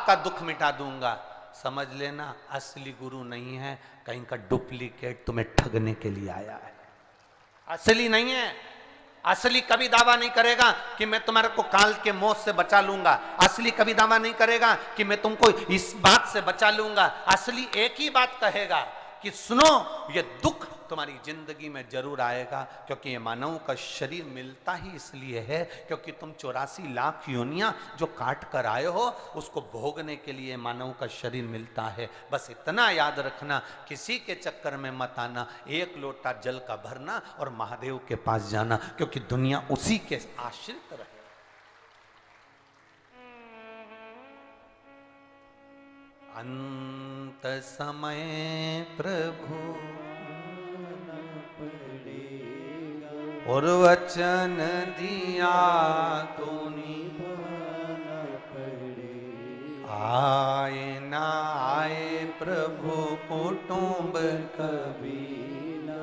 आपका दुख मिटा दूंगा। समझ लेना असली गुरु नहीं है, कहीं का डुप्लीकेट तुम्हें ठगने के लिए आया है, असली नहीं है। असली कभी दावा नहीं करेगा कि मैं तुम्हारे को काल के मौत से बचा लूंगा। असली कभी दावा नहीं करेगा कि मैं तुमको इस बात से बचा लूंगा। असली एक ही बात कहेगा कि सुनो, ये दुख तुम्हारी जिंदगी में जरूर आएगा, क्योंकि ये मानव का शरीर मिलता ही इसलिए है क्योंकि तुम 84 लाख योनियां जो काट कर आए हो उसको भोगने के लिए मानव का शरीर मिलता है। बस इतना याद रखना, किसी के चक्कर में मत आना, एक लोटा जल का भरना और महादेव के पास जाना, क्योंकि दुनिया उसी के आश्रित रहे। अंत समय प्रभु और वचन दिया तो निभाना पड़ेगा। आए ना आए प्रभु कुटुंब कबीला,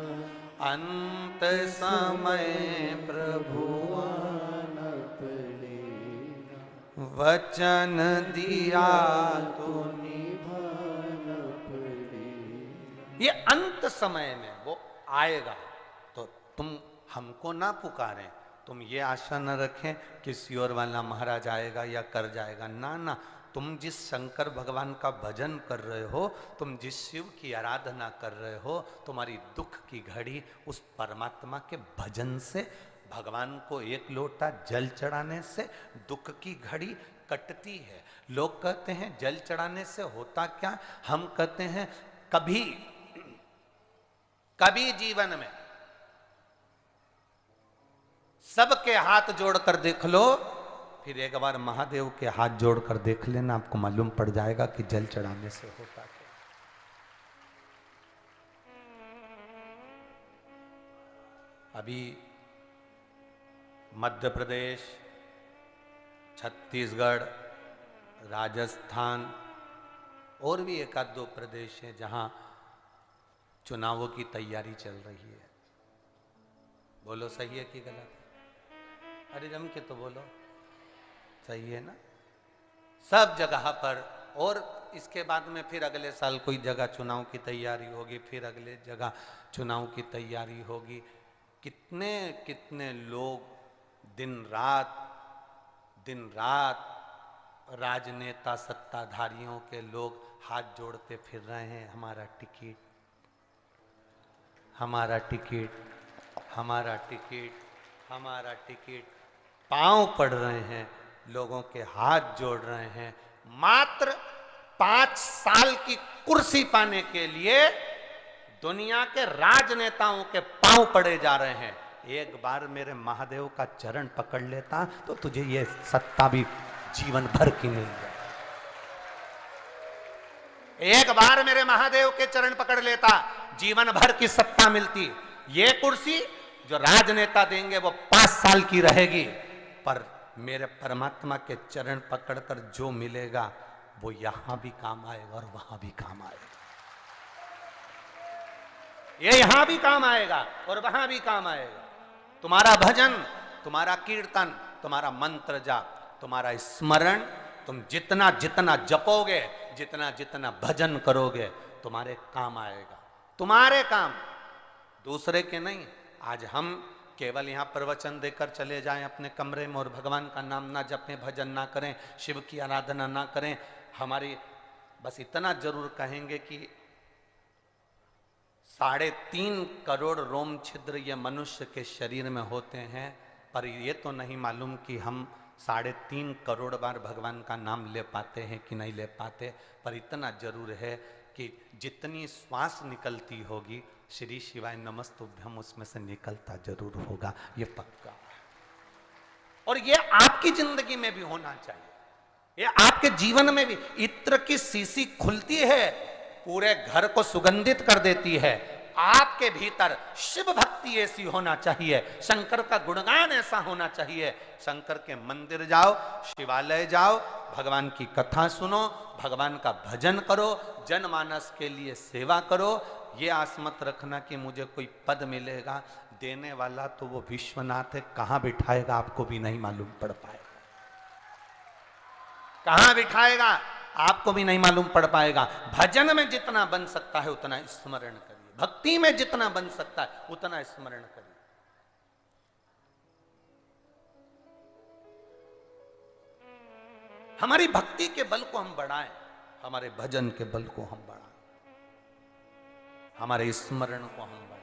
अंत समय प्रभु आना पड़ेगा। वचन दिया तो निभाना पड़ेगा। ये अंत समय में वो आएगा, तो तुम हमको ना पुकारें, तुम ये आशा न रखें किसी और वाला महाराज आएगा या कर जाएगा। ना ना, तुम जिस शंकर भगवान का भजन कर रहे हो, तुम जिस शिव की आराधना कर रहे हो, तुम्हारी दुख की घड़ी उस परमात्मा के भजन से, भगवान को एक लोटा जल चढ़ाने से दुख की घड़ी कटती है। लोग कहते हैं जल चढ़ाने से होता क्या, हम कहते हैं कभी कभी जीवन में सबके हाथ जोड़कर देख लो, फिर एक बार महादेव के हाथ जोड़कर देख लेना, आपको मालूम पड़ जाएगा कि जल चढ़ाने से होता क्या। अभी मध्य प्रदेश, छत्तीसगढ़, राजस्थान और भी एक आध दो प्रदेश है जहां चुनावों की तैयारी चल रही है। बोलो सही है कि गलत है? अरे जम के तो बोलो, सही है ना? सब जगह पर, और इसके बाद में फिर अगले साल कोई जगह चुनाव की तैयारी होगी, फिर अगले जगह चुनाव की तैयारी होगी। कितने कितने लोग दिन रात राजनेता सत्ताधारियों के लोग हाथ जोड़ते फिर रहे हैं, हमारा टिकट, हमारा टिकट, हमारा टिकट, हमारा टिकट, पांव पड़ रहे हैं, लोगों के हाथ जोड़ रहे हैं। मात्र 5 साल की कुर्सी पाने के लिए दुनिया के राजनेताओं के पांव पड़े जा रहे हैं। एक बार मेरे महादेव का चरण पकड़ लेता तो तुझे ये सत्ता भी जीवन भर की मिल जाए। एक बार मेरे महादेव के चरण पकड़ लेता, जीवन भर की सत्ता मिलती। ये कुर्सी जो राजनेता देंगे वो 5 साल की रहेगी, पर मेरे परमात्मा के चरण पकड़कर जो मिलेगा वो यहां भी काम आएगा और वहां भी काम आएगा। ये यहां भी काम आएगा और वहां भी काम आएगा। तुम्हारा भजन, तुम्हारा कीर्तन, तुम्हारा मंत्र जाप, तुम्हारा स्मरण, तुम जितना जितना जपोगे, जितना जितना भजन करोगे, तुम्हारे काम आएगा। तुम्हारे काम, दूसरे के नहीं। आज हम केवल यहाँ प्रवचन देकर चले जाएं अपने कमरे में और भगवान का नाम ना जपें, भजन ना करें, शिव की आराधना ना करें, हमारी बस इतना जरूर कहेंगे कि 3.5 करोड़ रोम छिद्र ये मनुष्य के शरीर में होते हैं, पर ये तो नहीं मालूम कि हम 3.5 करोड़ बार भगवान का नाम ले पाते हैं कि नहीं ले पाते। पर इतना जरूर है कि जितनी श्वास निकलती होगी, श्री शिवाय नमस्तुभ्यम उसमें से निकलता जरूर होगा, ये पक्का है। और ये आपकी जिंदगी में भी होना चाहिए, ये आपके जीवन में भी। इत्र की शीशी खुलती है, पूरे घर को सुगंधित कर देती है। आपके भीतर शिव भक्ति ऐसी होना चाहिए, शंकर का गुणगान ऐसा होना चाहिए। शंकर के मंदिर जाओ, शिवालय जाओ, भगवान की कथा सुनो, भगवान का भजन करो, जनमानस के लिए सेवा करो। ये आस मत रखना कि मुझे कोई पद मिलेगा, देने वाला तो वो विश्वनाथ है, कहां बिठाएगा आपको भी नहीं मालूम पड़ पाएगा। कहां बिठाएगा आपको भी नहीं मालूम पड़ पाएगा। भजन में जितना बन सकता है उतना स्मरण करिए, भक्ति में जितना बन सकता है उतना स्मरण करिए। हमारी भक्ति के बल को हम बढ़ाएं, हमारे भजन के बल को हम बढ़ाएं, हमारे स्मरण को हम बढ़ाएं।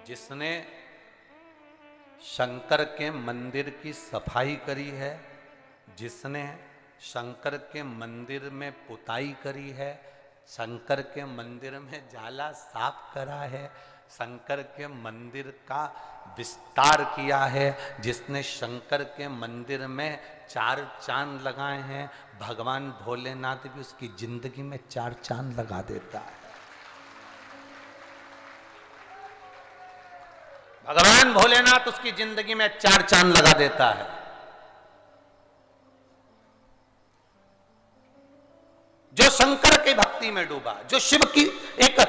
जिसने शंकर के मंदिर की सफाई करी है, जिसने शंकर के मंदिर में पुताई करी है, शंकर के मंदिर में जाला साफ करा है, शंकर के मंदिर का विस्तार किया है, जिसने शंकर के मंदिर में 4 चांद लगाए हैं, भगवान भोलेनाथ भी उसकी जिंदगी में 4 चांद लगा देता है। भगवान भोलेनाथ उसकी जिंदगी में 4 चांद लगा देता है। जो शंकर की भक्ति में डूबा, जो शिव की एक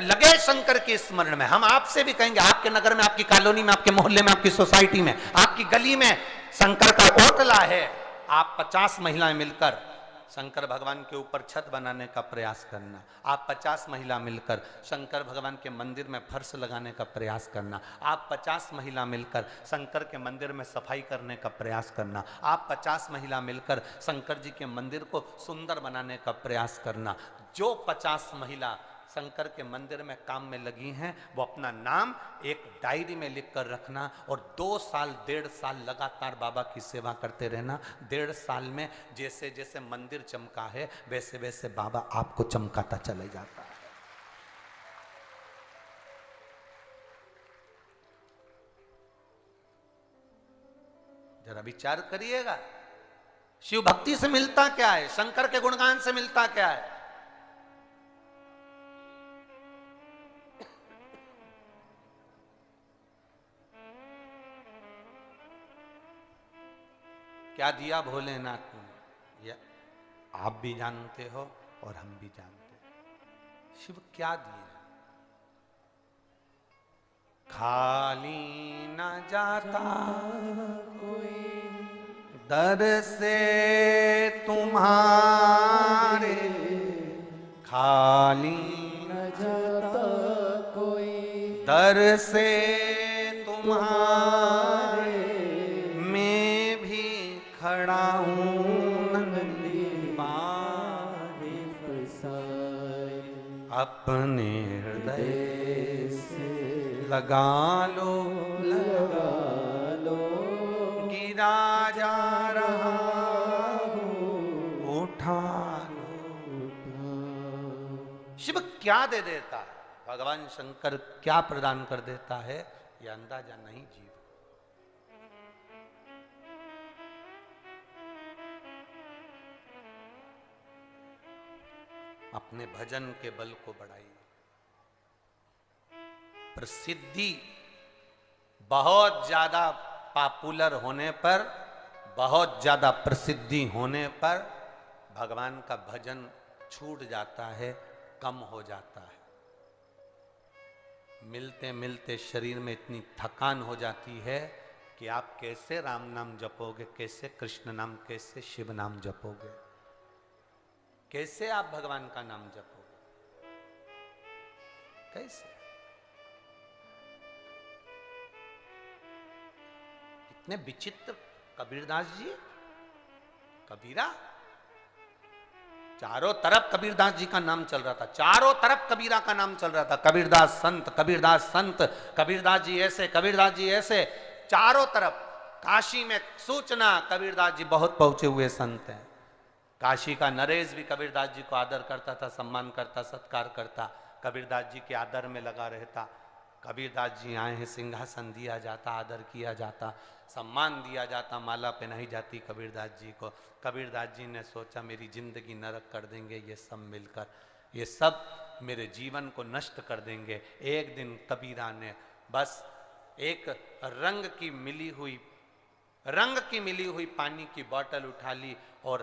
लगे शंकर के स्मरण में। हम आपसे भी कहेंगे, आपके नगर में, आपकी कॉलोनी में, आपके मोहल्ले में, आपकी सोसाइटी में, आपकी गली में शंकर का ओटला है, आप 50 महिलाएं मिलकर शंकर भगवान के ऊपर छत बनाने का प्रयास करना। आप 50 महिला मिलकर शंकर भगवान के मंदिर में फर्श लगाने का प्रयास करना। आप 50 महिला मिलकर शंकर के मंदिर में सफाई करने का प्रयास करना। आप 50 महिला मिलकर शंकर जी के मंदिर को सुंदर बनाने का प्रयास करना। जो 50 महिला शंकर के मंदिर में काम में लगी हैं, वो अपना नाम एक डायरी में लिख कर रखना और 2 साल 1.5 साल लगातार बाबा की सेवा करते रहना। 1.5 साल में जैसे जैसे मंदिर चमका है, वैसे वैसे बाबा आपको चमकाता चले जाता है। जरा विचार करिएगा, शिव भक्ति से मिलता क्या है, शंकर के गुणगान से मिलता क्या है? क्या दिया भोलेनाथ ने, ये आप भी जानते हो और हम भी जानते हैं। शिव क्या दिया? खाली न जाता कोई दर से तुम्हारे, खाली न जाता कोई दर से तुम्हारे, खड़ा हूं नंदी बारे फसाए, अपने हृदय से लगा लो, लगा लो, गिरा जा रहा हूं, उठा लो, उठा। शिव क्या दे देता है, भगवान शंकर क्या प्रदान कर देता है, यह अंदाजा नहीं जीव। अपने भजन के बल को बढ़ाइए। प्रसिद्धि बहुत ज्यादा पॉपुलर होने पर, बहुत ज्यादा प्रसिद्धि होने पर भगवान का भजन छूट जाता है, कम हो जाता है। मिलते मिलते शरीर में इतनी थकान हो जाती है कि आप कैसे राम नाम जपोगे, कैसे कृष्ण नाम, कैसे शिव नाम जपोगे, कैसे आप भगवान का नाम जपोगे, कैसे? इतने विचित्र कबीरदास जी, कबीरा, चारों तरफ कबीरदास जी का नाम चल रहा था, चारों तरफ कबीरा का नाम चल रहा था। कबीरदास संत, कबीरदास संत, कबीरदास जी ऐसे, कबीरदास जी ऐसे, चारों तरफ। काशी में सूचना, कबीरदास जी बहुत पहुंचे हुए संत हैं। काशी का नरेश भी कबीरदास जी को आदर करता था, सम्मान करता, सत्कार करता, कबीरदास जी के आदर में लगा रहता। कबीरदास जी आए हैं, सिंहासन दिया जाता, आदर किया जाता, सम्मान दिया जाता, माला पहनाई जाती कबीरदास जी को। कबीरदास जी ने सोचा मेरी जिंदगी नरक कर देंगे ये सब मिलकर, ये सब मेरे जीवन को नष्ट कर देंगे। एक दिन कबीरा ने बस एक रंग की मिली हुई पानी की बोतल उठा ली और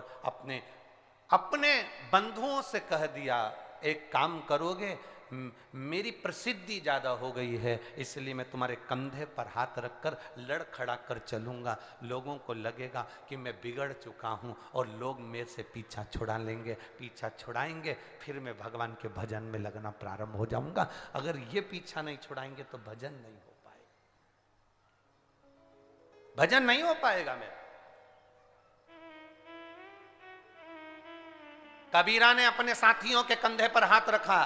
अपने बंधुओं से कह दिया, एक काम करोगे, मेरी प्रसिद्धि ज्यादा हो गई है, इसलिए मैं तुम्हारे कंधे पर हाथ रखकर लड़खड़ा कर चलूंगा। लोगों को लगेगा कि मैं बिगड़ चुका हूं और लोग मेरे से पीछा छुड़ा लेंगे, पीछा छुड़ाएंगे, फिर मैं भगवान के भजन में लगना प्रारंभ हो जाऊंगा। अगर ये पीछा नहीं छुड़ाएंगे तो भजन नहीं हो पाएगा, भजन नहीं हो पाएगा मेरा। कबीरा ने अपने साथियों के कंधे पर हाथ रखा,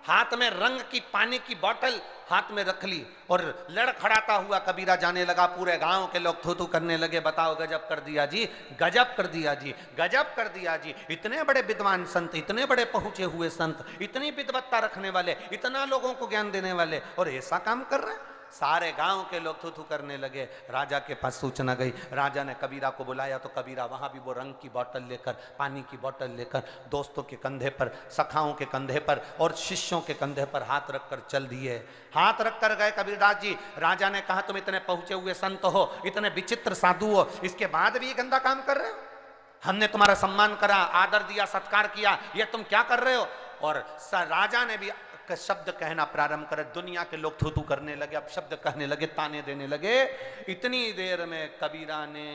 हाथ में रंग की पानी की बोतल हाथ में रख ली और लड़खड़ाता हुआ कबीरा जाने लगा। पूरे गांव के लोग थू थू करने लगे, बताओ गजब कर दिया जी, गजब कर दिया जी, गजब कर दिया जी। इतने बड़े विद्वान संत, इतने बड़े पहुंचे हुए संत, इतनी विद्वत्ता रखने वाले, इतना लोगों को ज्ञान देने वाले, और ऐसा काम कर रहे हैं। सारे गांव के लोग थू थू करने लगे। राजा के पास सूचना गई, राजा ने कबीरा को बुलाया तो कबीरा वहां भी वो रंग की बोतल लेकर, पानी की बोतल लेकर दोस्तों के कंधे पर, सखाओं के कंधे पर और शिष्यों के कंधे पर हाथ रखकर चल दिए। हाथ रखकर गए कबीरदास जी। राजा ने कहा तुम इतने पहुंचे हुए संत हो, इतने विचित्र साधु हो, इसके बाद भी ये गंदा काम कर रहे हो? हमने तुम्हारा सम्मान करा, आदर दिया, सत्कार किया, ये तुम क्या कर रहे हो? और राजा ने भी शब्द कहना प्रारंभ करे। दुनिया के लोग थू थू करने लगे, अब शब्द कहने लगे, ताने देने लगे। इतनी देर में कबीरा ने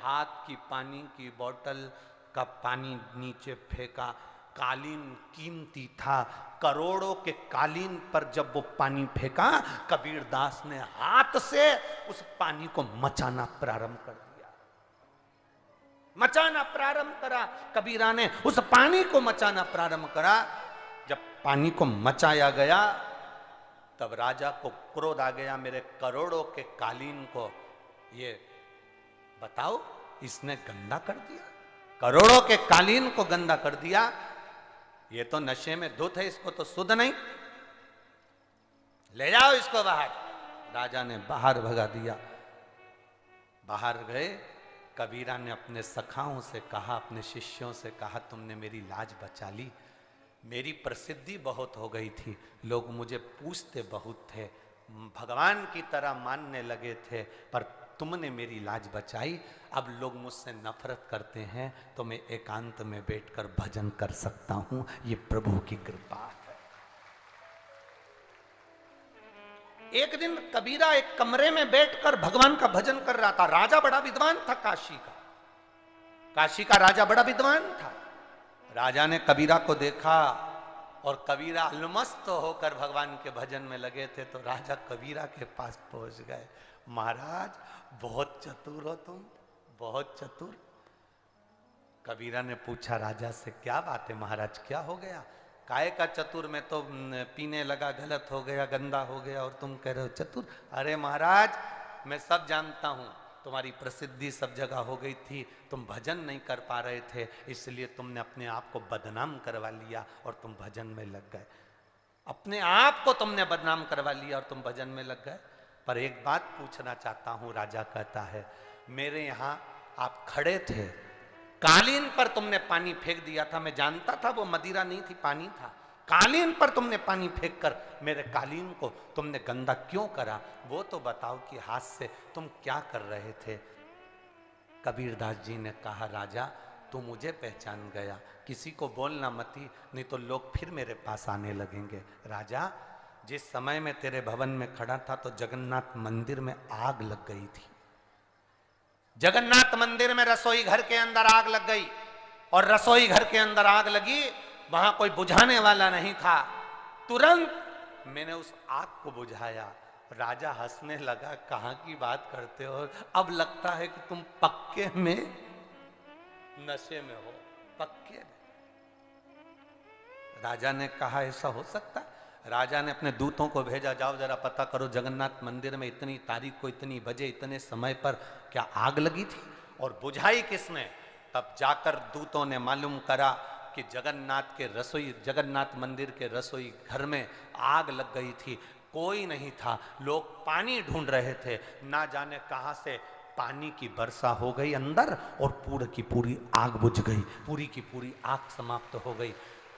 हाथ की पानी की बोतल का पानी नीचे फेंका। कालीन कीमती था, करोड़ों के कालीन पर जब वो पानी फेंका, कबीरदास ने हाथ से उस पानी को मचाना प्रारंभ कर दिया। मचाना प्रारंभ करा कबीरा ने, उस पानी को मचाना प्रारंभ करा। जब पानी को मचाया गया तब राजा को क्रोध आ गया, मेरे करोड़ों के कालीन को ये बताओ इसने गंदा कर दिया, करोड़ों के कालीन को गंदा कर दिया। ये तो नशे में धुत है, इसको तो शुद्ध नहीं, ले जाओ इसको बाहर। राजा ने बाहर भगा दिया। बाहर गए, कबीरा ने अपने सखाओं से कहा, अपने शिष्यों से कहा, तुमने मेरी लाज बचा ली। मेरी प्रसिद्धि बहुत हो गई थी, लोग मुझे पूछते बहुत थे, भगवान की तरह मानने लगे थे, पर तुमने मेरी लाज बचाई। अब लोग मुझसे नफरत करते हैं तो मैं एकांत में बैठकर भजन कर सकता हूं, ये प्रभु की कृपा है। एक दिन कबीरा एक कमरे में बैठकर भगवान का भजन कर रहा था। राजा बड़ा विद्वान था, काशी का राजा बड़ा विद्वान था। राजा ने कबीरा को देखा और कबीरा अलमस्त होकर भगवान के भजन में लगे थे, तो राजा कबीरा के पास पहुंच गए। महाराज बहुत चतुर हो तुम, बहुत चतुर। कबीरा ने पूछा राजा से, क्या बात है महाराज, क्या हो गया? काय का चतुर, मैं तो पीने लगा, गलत हो गया, गंदा हो गया, और तुम कह रहे हो चतुर। अरे महाराज मैं सब जानता हूं, तुम्हारी प्रसिद्धि सब जगह हो गई थी, तुम भजन नहीं कर पा रहे थे, इसलिए तुमने अपने आप को बदनाम करवा लिया और तुम भजन में लग गए। अपने आप को तुमने बदनाम करवा लिया और तुम भजन में लग गए। पर एक बात पूछना चाहता हूं, राजा कहता है, मेरे यहां आप खड़े थे, कालीन पर तुमने पानी फेंक दिया था, मैं जानता था वो मदिरा नहीं थी, पानी था। कालीन पर तुमने पानी फेंककर मेरे कालीन को तुमने गंदा क्यों करा? वो तो बताओ कि हाथ से तुम क्या कर रहे थे? कबीरदास जी ने कहा, राजा तू मुझे पहचान गया, किसी को बोलना मती, नहीं तो लोग फिर मेरे पास आने लगेंगे। राजा जिस समय में तेरे भवन में खड़ा था तो जगन्नाथ मंदिर में आग लग गई थी। जगन्नाथ मंदिर में रसोई घर के अंदर आग लग गई, और रसोई घर के अंदर आग लगी, वहां कोई बुझाने वाला नहीं था। तुरंत मैंने उस आग को बुझाया। राजा हंसने लगा, कहां की बात करते हो, अब लगता है कि तुम पक्के में नशे में हो, पक्के में। राजा ने कहा, ऐसा हो सकता? राजा ने अपने दूतों को भेजा, जाओ जरा पता करो जगन्नाथ मंदिर में इतनी तारीख को इतनी बजे इतने समय पर क्या आग लगी थी और बुझाई किसने? तब जाकर दूतों ने मालूम करा कि जगन्नाथ मंदिर के रसोई घर में आग लग गई थी। कोई नहीं था, लोग पानी ढूंढ रहे थे, ना जाने कहां से पानी की वर्षा हो गई अंदर और पूरी की पूरी आग बुझ गई, पूरी की पूरी आग समाप्त हो गई।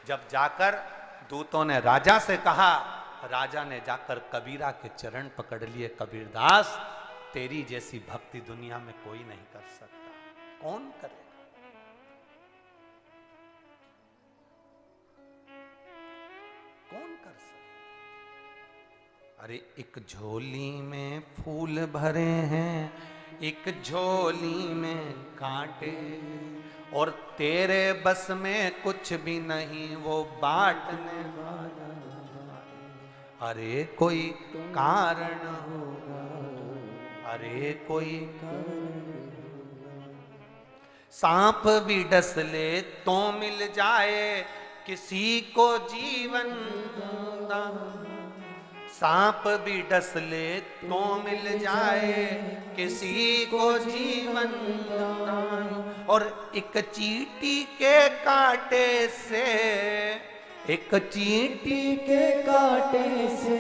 जब जाकर दूतों ने राजा से कहा, राजा ने जाकर कबीरा के चरण पकड़ लिए, कबीरदास तेरी जैसी भक्ति दुनिया में कोई नहीं कर सकता, कौन करेगा? कौन कर सकते। अरे एक झोली में फूल भरे हैं, एक झोली में कांटे, और तेरे बस में कुछ भी नहीं वो बांटने वाला। अरे कोई कारण होगा, अरे कोई सांप भी डस ले तो मिल जाए किसी को जीवन दान। सांप भी डस ले तो मिल जाए किसी को जीवन दान। और एक चींटी के कांटे से, एक चींटी के कांटे से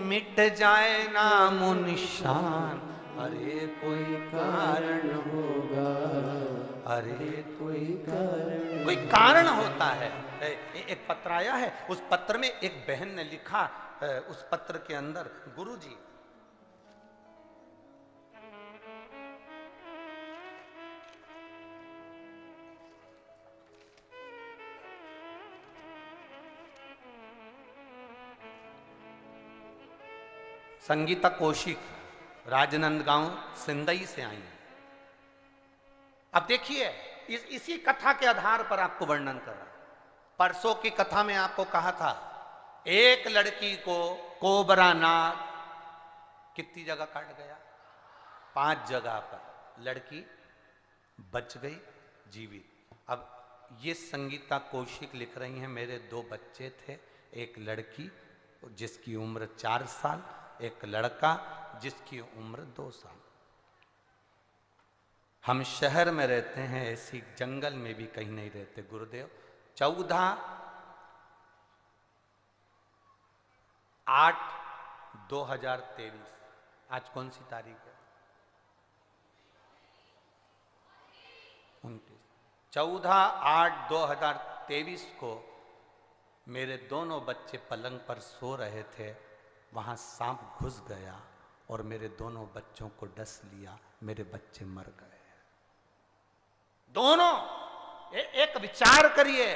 मिट जाए नामो निशान। अरे कोई कारण होगा, अरे कोई कारण होता है। एक पत्र आया है, उस पत्र में एक बहन ने लिखा, उस पत्र के अंदर, गुरुजी संगीता कौशिक राजनांदगांव सिंदई से आई है। अब देखिए, इसी कथा के आधार पर आपको वर्णन कर रहा। परसों की कथा में आपको कहा था, एक लड़की को कोबरा नाग कितनी जगह काट गया, 5 जगह पर। लड़की बच गई जीवित। अब ये संगीता कौशिक लिख रही हैं, मेरे 2 बच्चे थे, एक लड़की जिसकी उम्र 4 साल, एक लड़का जिसकी उम्र 2 साल। हम शहर में रहते हैं, ऐसी जंगल में भी कहीं नहीं रहते गुरुदेव। 14/8/2023, आज कौन सी तारीख है? 29। 14/8/2023 को मेरे दोनों बच्चे पलंग पर सो रहे थे, वहां सांप घुस गया और मेरे दोनों बच्चों को डस लिया, मेरे बच्चे मर गए दोनों। एक विचार करिए,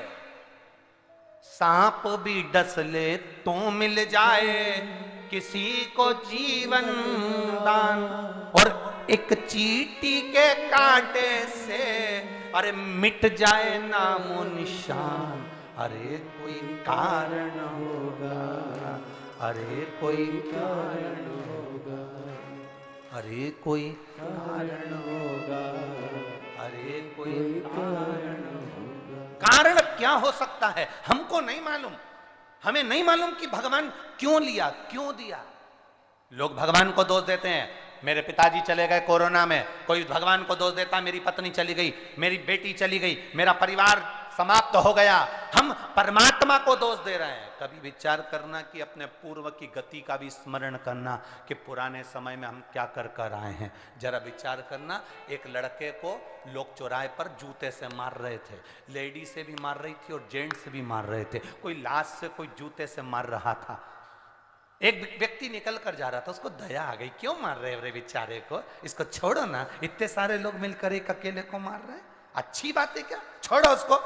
सांप भी डस ले तो मिल जाए किसी को जीवन दान, और एक चींटी के कांटे से अरे मिट जाए नामो निशान। अरे कोई कारण होगा, अरे कोई कारण होगा, अरे कोई कारण होगा, अरे कोई कारण होगा। कारण क्या हो सकता है हमको नहीं मालूम। हमें नहीं मालूम कि भगवान क्यों लिया, क्यों दिया। लोग भगवान को दोष देते हैं, मेरे पिताजी चले गए कोरोना में, कोई भगवान को दोष देता मेरी पत्नी चली गई, मेरी बेटी चली गई, मेरा परिवार समाप्त हो गया। हम परमात्मा को दोष दे रहे हैं। कभी विचार करना कि अपने पूर्व की गति का भी स्मरण करना कि पुराने समय में हम क्या कर कर आए हैं। जरा विचार करना, एक लड़के को लोग चौराहे पर जूते से मार रहे थे, लेडी से भी मार रही थी और जेंट्स से भी मार रहे थे, कोई लाश से कोई जूते से मार रहा था। एक व्यक्ति निकल कर जा रहा था, उसको दया आ गई, क्यों मार रहे रे बेचारे को, इसको छोड़ो ना, इतने सारे लोग मिलकर एक अकेले को मार रहे हैं, अच्छी बात है क्या, छोड़ो उसको।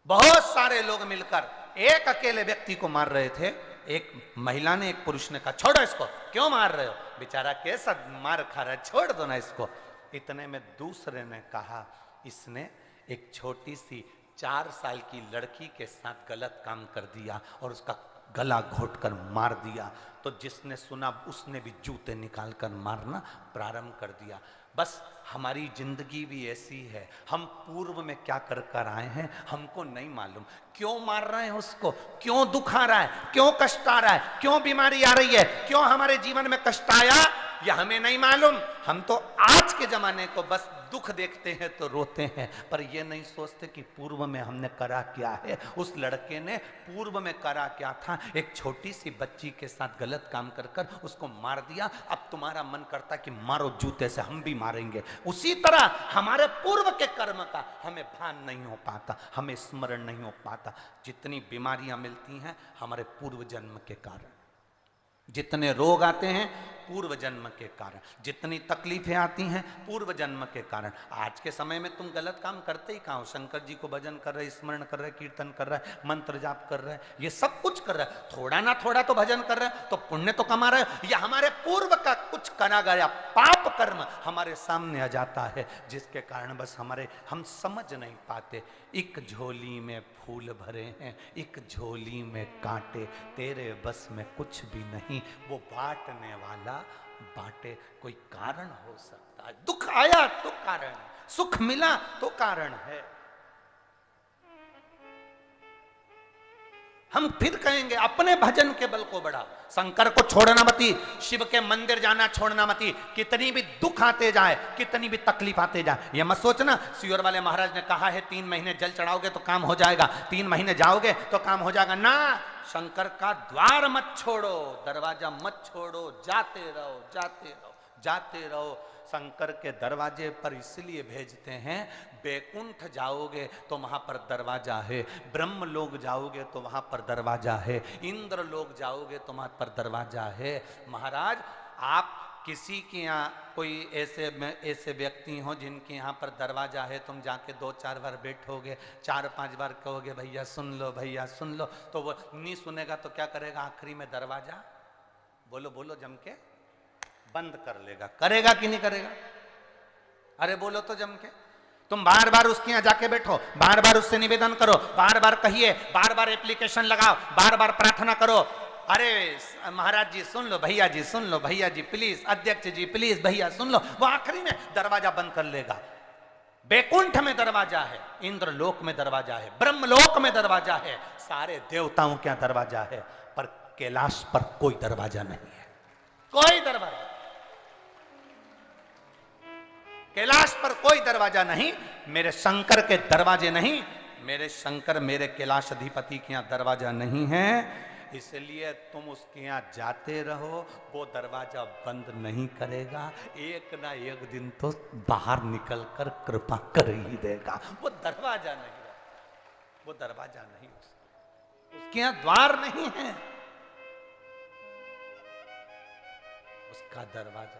बहुत सारे लोग मिलकर एक अकेले व्यक्ति को मार रहे थे। एक महिला ने, एक पुरुष ने कहा, छोड़ो इसको, क्यों मार रहे हो, बेचारा कैसा मार खा रहा है, छोड़ दो ना इसको। इतने में दूसरे ने कहा, इसने एक छोटी सी 4 साल की लड़की के साथ गलत काम कर दिया और उसका गला घोटकर मार दिया। तो जिसने सुना उसने भी जूते निकालकर मारना प्रारंभ कर दिया। बस हमारी जिंदगी भी ऐसी है, हम पूर्व में क्या कर कर आए हैं हमको नहीं मालूम। क्यों मार रहे हैं उसको, क्यों दुख आ रहा है, क्यों कष्ट आ रहा है, क्यों बीमारी आ रही है, क्यों हमारे जीवन में कष्ट आया, यह हमें नहीं मालूम। हम तो आज के जमाने को बस दुख देखते हैं तो रोते हैं, पर यह नहीं सोचते कि पूर्व में हमने करा क्या है। उस लड़के ने पूर्व में करा क्या था, एक छोटी सी बच्ची के साथ गलत काम कर कर उसको मार दिया। अब तुम्हारा मन करता कि मारो जूते से, हम भी मारेंगे। उसी तरह हमारे पूर्व के कर्म का हमें भान नहीं हो पाता, हमें स्मरण नहीं हो पाता। जितनी बीमारियां मिलती हैं हमारे पूर्व जन्म के कारण, जितने रोग आते हैं पूर्व जन्म के कारण। जितनी तकलीफें आती हैं पूर्व जन्म के कारण। आज के समय में तुम गलत काम करते ही कहाँ हो? शंकर जी को भजन कर रहे, स्मरण कर रहे, कीर्तन कर रहे, मंत्र जाप कर रहे, ये सब कुछ कर रहे, थोड़ा ना थोड़ा तो भजन कर रहे, तो पुण्य तो कमा रहे। या हमारे पूर्व का कुछ करा गया पाप कर्म हमारे सामने आ जाता है, जिसके कारण बस हम समझ नहीं पाते। एक झोली में फूल भरे हैं, एक झोली में कांटे, तेरे बस में कुछ भी नहीं, वो बांटने वाला बांटे। कोई कारण हो सकता है, दुख आया तो कारण है, सुख मिला तो कारण है। हम फिर कहेंगे अपने भजन के बल को बढ़ाओ, शंकर को छोड़ना मती, शिव के मंदिर जाना छोड़ना मती। कितनी भी दुख आते जाए, कितनी भी तकलीफ आते जाए, ये मत सोचना सियोर वाले महाराज ने कहा है 3 महीने जल चढ़ाओगे तो काम हो जाएगा, 3 महीने जाओगे तो काम हो जाएगा। ना, शंकर का द्वार मत छोड़ो, दरवाजा मत छोड़ो, जाते रहो, जाते रहो, जाते रहो। शंकर के दरवाजे पर इसलिए भेजते हैं, बैकुंठ जाओगे तो वहां पर दरवाजा है, ब्रह्म लोग जाओगे तो वहां पर दरवाजा है, इंद्र लोग जाओगे तो वहां पर दरवाजा है। महाराज, आप किसी के यहाँ कोई ऐसे व्यक्ति हो जिनके यहाँ पर दरवाजा है, तुम जाके 2-4 बार बैठोगे, 4-5 बार कहोगे भैया सुन लो, भैया सुन लो, तो वो नहीं सुनेगा तो क्या करेगा? आखिरी में दरवाजा बोलो बोलो जम के बंद कर लेगा। करेगा कि नहीं करेगा? अरे बोलो तो जम के। तुम बार बार उसके यहाँ जाके बैठो, बार बार उससे निवेदन करो, बार बार कहिए, बार बार एप्लीकेशन लगाओ, बार बार प्रार्थना करो, अरे महाराज जी सुन लो, भैया जी सुन लो, भैया जी प्लीज, अध्यक्ष जी प्लीज, भैया सुन लो, वो आखिरी में दरवाजा बंद कर लेगा। बैकुंठ में दरवाजा है, इंद्र लोक में दरवाजा है, ब्रह्म लोक में दरवाजा है, सारे देवताओं के यहाँ दरवाजा है, पर कैलाश पर कोई दरवाजा नहीं है, कोई दरवाजा। कैलाश पर कोई दरवाजा नहीं, मेरे शंकर के दरवाजे नहीं, मेरे शंकर मेरे कैलाश अधिपति के यहाँ दरवाजा नहीं है, इसलिए तुम उसके यहाँ जाते रहो, वो दरवाजा बंद नहीं करेगा, एक ना एक दिन तो बाहर निकलकर कृपा कर ही देगा। वो दरवाजा नहीं, वो दरवाजा नहीं, उसके यहाँ द्वार नहीं है, उसका दरवाजा,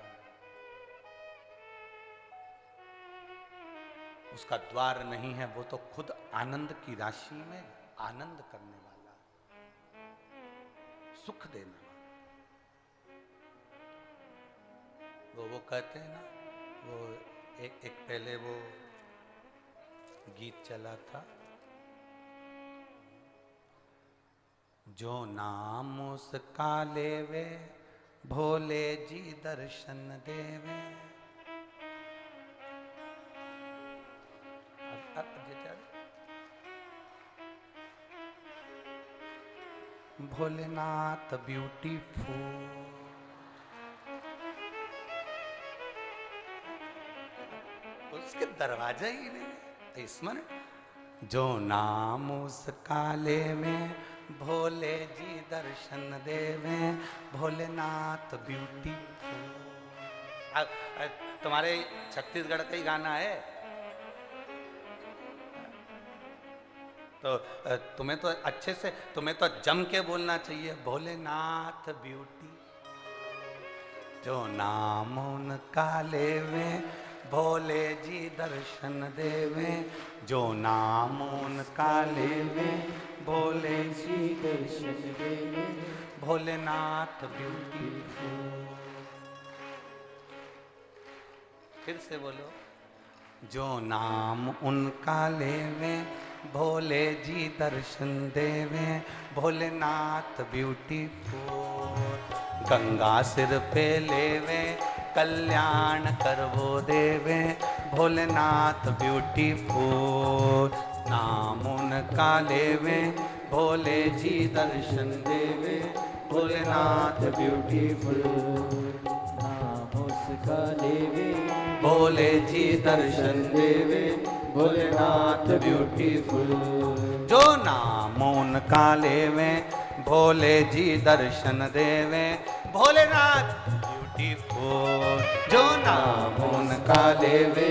उसका द्वार नहीं है, वो तो खुद आनंद की राशि में आनंद करने वाला, सुख देने वाला। वो कहते हैं ना, वो एक पहले वो गीत चला था, जो नाम उसका लेवे भोले जी दर्शन देवे। भोलेनाथ ब्यूटीफुल, उसके दरवाजा ही नहीं। स्मरण, जो नाम उसका लेवे भोले जी दर्शन देवे, भोलेनाथ ब्यूटीफुल। तुम्हारे छत्तीसगढ़ का ही गाना है, तो तुम्हें तो अच्छे से, तुम्हें तो जम के बोलना चाहिए, भोलेनाथ ब्यूटी, जो नाम उनका लेवे भोले जी दर्शन देवे, जो नाम उनका लेवे भोले जी दर्शन देवे, भोलेनाथ ब्यूटीफुल। फिर से बोलो, जो नाम उनका लेवे भोले जी दर्शन देवे, भोलेनाथ ब्यूटीफुल। गंगा सिर पे लेवे कल्याण करवो देवे, भोलेनाथ ब्यूटीफुल। नाम उनका लेवे भोले जी दर्शन देवे, भोलेनाथ ब्यूटीफुल। नाम उसका लेवे भोले जी दर्शन देवे, भोलेनाथ ब्यूटीफुल। जो नाम उनका लेवे भोले जी दर्शन देवे, भोलेनाथ ब्यूटीफुल। जो नाम उनका लेवे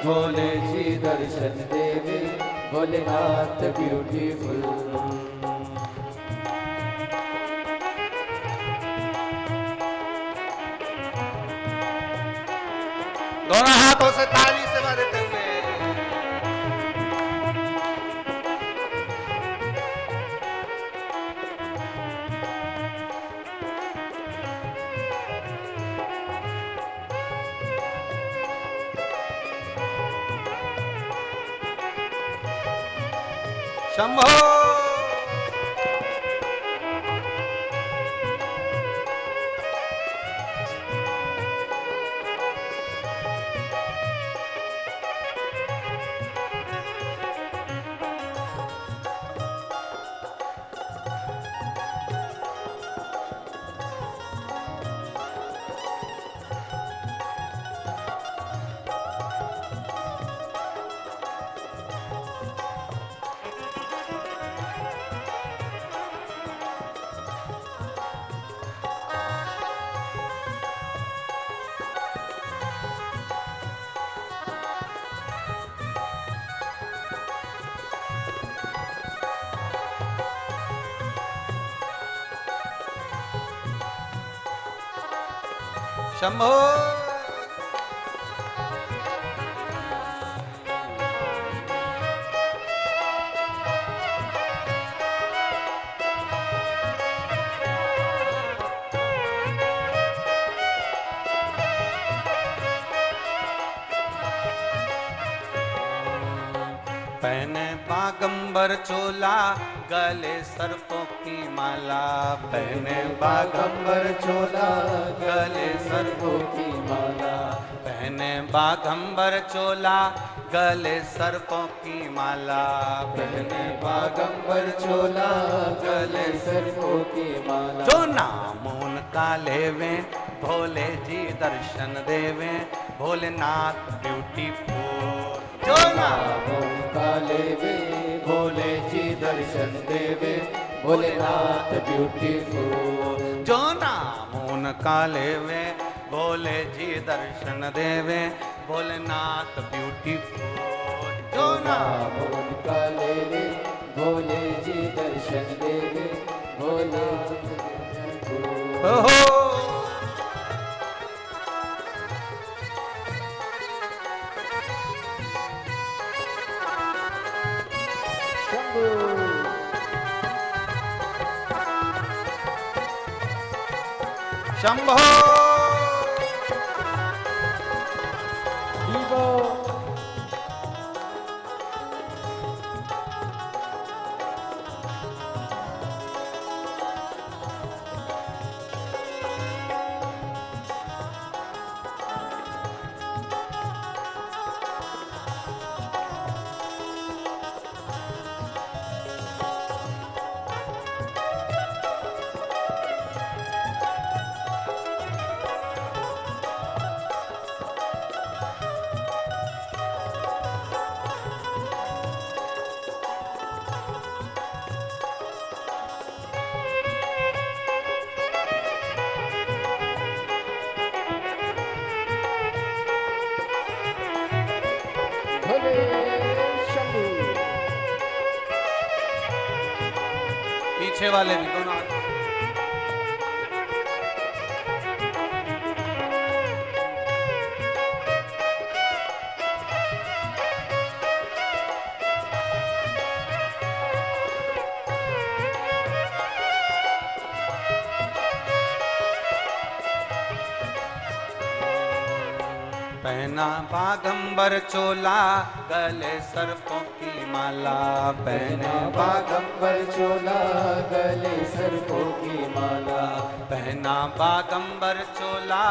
भोले जी दर्शन देवे, भोलेनाथ ब्यूटीफुल। दोनों हाथों से ताली से बजते हुए शंभो शंभो पहने बागंबर चोला गले सर्पों की माला पहने बागंबर चोला गले सर्पों की माला पहने बागंबर चोला गले सर्पों की माला पहने बागंबर चोला गले सर्पों की माला जो नाम उनका लेवे भोले जी दर्शन देवे भोलेनाथ ब्यूटीफुल जो नाम उनका लेवे भोले जी दर्शन देवे भोलेनाथ ब्यूटीफुल जो नाम उनका लेवे भोले जी दर्शन देवे भोलेनाथ ब्यूटीफुल जो नाम उनका लेवे भोले जी दर्शन देवे भोले हो शंभो पीछे वाले भी दोनों हाथ पहना बागंबर चोला गले सर्पों की माला पहना बागंबर चोला गले सर्पों की माला पहना बागंबर चोला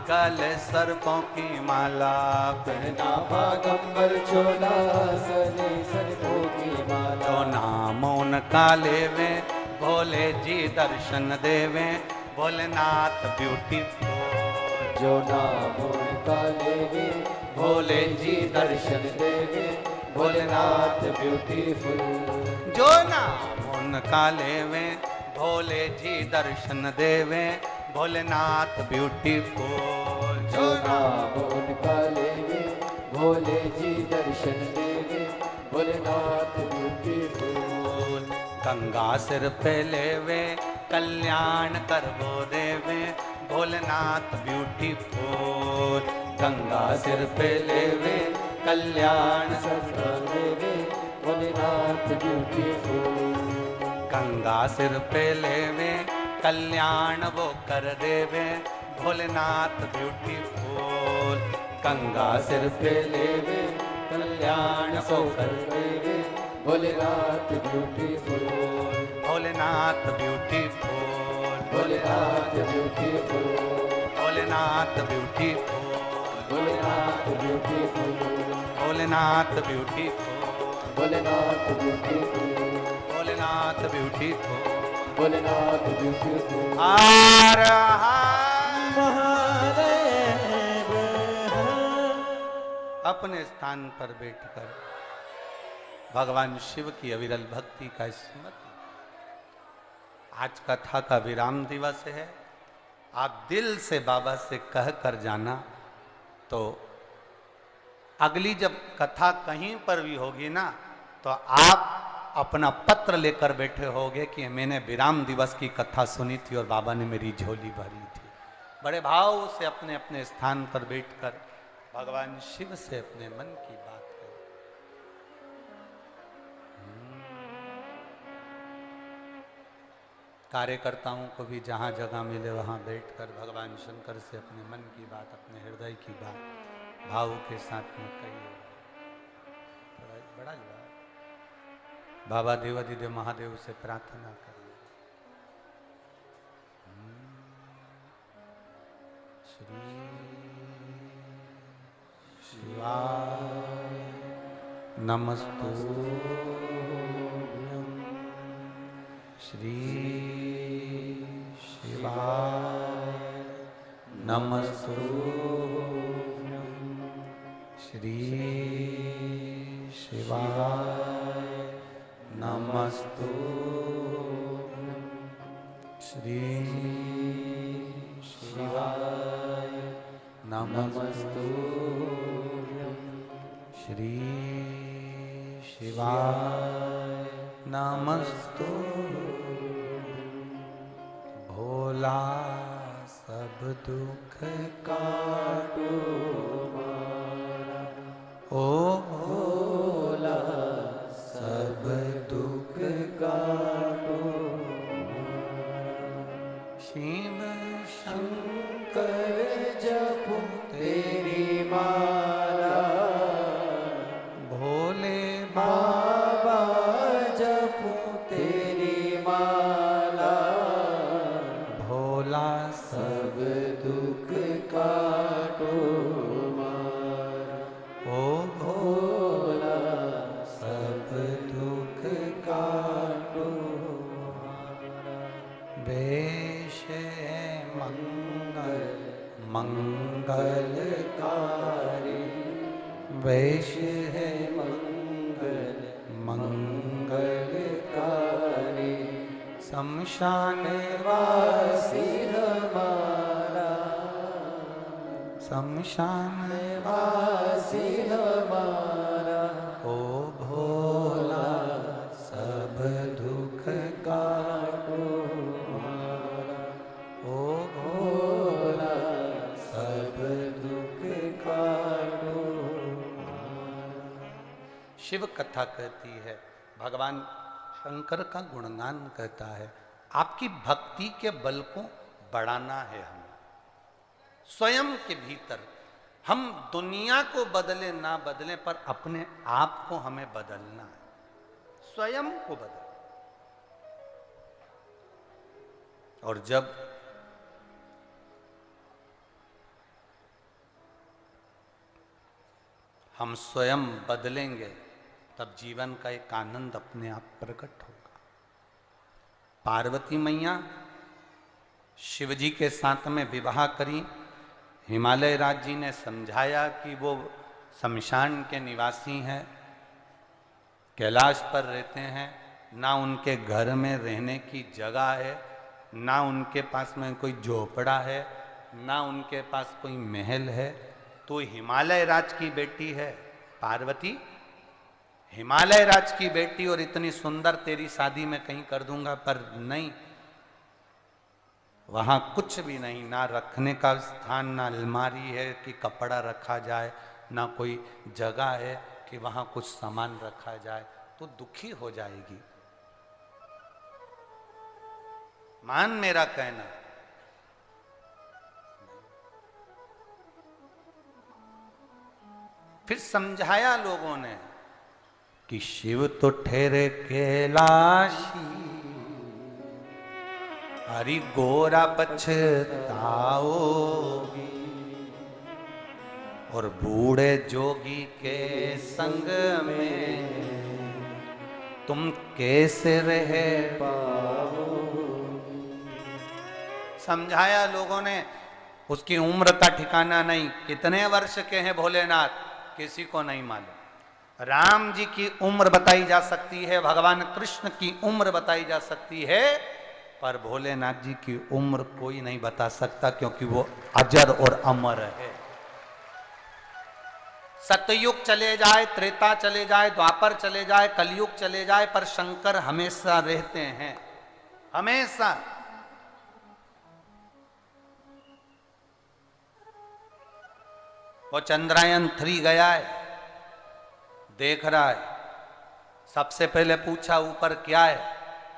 गले सर्पों की माला पहना बागंबर चोला गले सर्पों की माला जो नाम उनका लेवे भोले जी दर्शन देवे भोलेनाथ ब्यूटीफुल जो नाम उनका लेवे भोले जी दर्शन देवे भोलेनाथ ब्यूटीफुल जो नाम उनका लेवे भोले जी दर्शन देवे भोलेनाथ ब्यूटीफुल जो नाम उनका लेवे भोले जी दर्शन देवे भोलेनाथ ब्यूटीफुल गंगा सिर पे लेवे कल्याण कर वो देवे भोलेनाथ ब्यूटीफुल गंगा सिर पे लेवे कल्याण सपना देवे भोलेनाथ ब्यूटीफुल गंगा सिर पे लेवे कल्याण वो कर देवे भोलेनाथ ब्यूटीफुल गंगा सिर पे लेवे कल्याण वो कर देवे Bholenath beautiful Bholenath beautiful Bholenath beautiful Bholenath beautiful Bholenath beautiful Bholenath beautiful Bholenath beautiful Bholenath beautiful Bholenath beautiful Har Mahadev अपने स्थान पर बैठकर भगवान शिव की अविरल भक्ति का स्मरण। आज कथा का विराम दिवस है। आप दिल से बाबा से कह कर जाना तो अगली जब कथा कहीं पर भी होगी ना तो आप अपना पत्र लेकर बैठे होगे कि मैंने विराम दिवस की कथा सुनी थी और बाबा ने मेरी झोली भरी थी। बड़े भाव से अपने अपने स्थान पर बैठकर भगवान शिव से अपने मन की बात करो। कार्यकर्ताओं को भी जहाँ जगह मिले वहाँ बैठकर भगवान शंकर से अपने मन की बात, अपने हृदय की बात भाव के साथ में कहिए। बड़ा जवाब बाबा देवादिदेव महादेव से प्रार्थना करिए। श्री शिवाय नमस्तुभ्यं श्री शिवाय नमस्तुभ्यं श्री शिवाय नमस्तुभ्यं श्री शिवाय नमस्तुभ्यं श्री शिवाय नमस्तुभ्यं भोला सब दुख काटो ओ भोला सब दुख काटो शिव शंकर जपो तेरी माला भोले बाबा जपो तेरी माला भोला सब दुख काटो ओ भोला सब दुख काटो वेश है मंगल मंगलकारी वेश है मंगल मंगलकारी शमशान वासी हमारा शमशान वासी हमारा ओ भोला सब दुख काटो ओ भोला सब दुख काटो। शिव कथा कहती है, भगवान शंकर का गुणगान कहता है, आपकी भक्ति के बल को बढ़ाना है हमें स्वयं के भीतर। हम दुनिया को बदले ना बदले पर अपने आप को हमें बदलना है, स्वयं को बदल। और जब हम स्वयं बदलेंगे तब जीवन का एक आनंद अपने आप प्रकट होगा। पार्वती मैया शिव जी के साथ में विवाह करी। हिमालय राज जी ने समझाया कि वो शमशान के निवासी हैं, कैलाश पर रहते हैं, ना उनके घर में रहने की जगह है, ना उनके पास में कोई झोपड़ा है, ना उनके पास कोई महल है। तो हिमालय राज की बेटी है पार्वती, हिमालय राज की बेटी, और इतनी सुंदर तेरी शादी मैं कहीं कर दूंगा, पर नहीं। वहां कुछ भी नहीं, ना रखने का स्थान, ना अलमारी है कि कपड़ा रखा जाए, ना कोई जगह है कि वहां कुछ सामान रखा जाए, तो दुखी हो जाएगी। मान मेरा कहना। फिर समझाया लोगों ने कि शिव तो ठहरे कैलाशी, हरि गोरा पछताओगी, और बूढ़े जोगी के संग में तुम कैसे रह पाओगी। समझाया लोगों ने। उसकी उम्र का ठिकाना नहीं, कितने वर्ष के हैं भोलेनाथ किसी को नहीं मालूम। राम जी की उम्र बताई जा सकती है, भगवान कृष्ण की उम्र बताई जा सकती है, पर भोलेनाथ जी की उम्र कोई नहीं बता सकता, क्योंकि वो अजर और अमर है। सतयुग चले जाए, त्रेता चले जाए, द्वापर चले जाए, कलयुग चले जाए, पर शंकर हमेशा रहते हैं, हमेशा। वो चंद्रयान 3 गया है, देख रहा है। सबसे पहले पूछा ऊपर क्या है,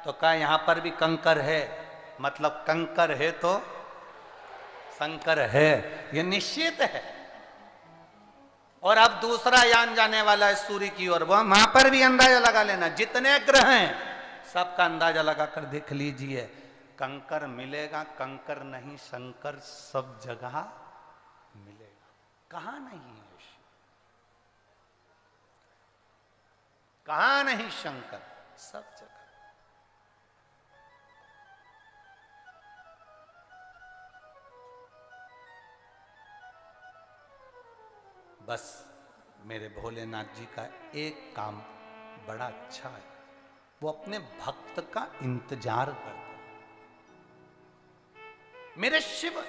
तो कहा यहां पर भी कंकर है, मतलब कंकर है तो शंकर है, ये निश्चित है। और अब दूसरा यान जाने वाला है सूर्य की ओर, वहां पर भी अंदाजा लगा लेना, जितने ग्रह हैं सबका अंदाजा लगाकर देख लीजिए। कंकर मिलेगा, कंकर नहीं शंकर सब जगह मिलेगा। कहां नहीं है शिव, कहां नहीं शंकर, सब जगह। बस मेरे भोलेनाथ जी का एक काम बड़ा अच्छा है, वो अपने भक्त का इंतजार करते हैं। मेरे शिव,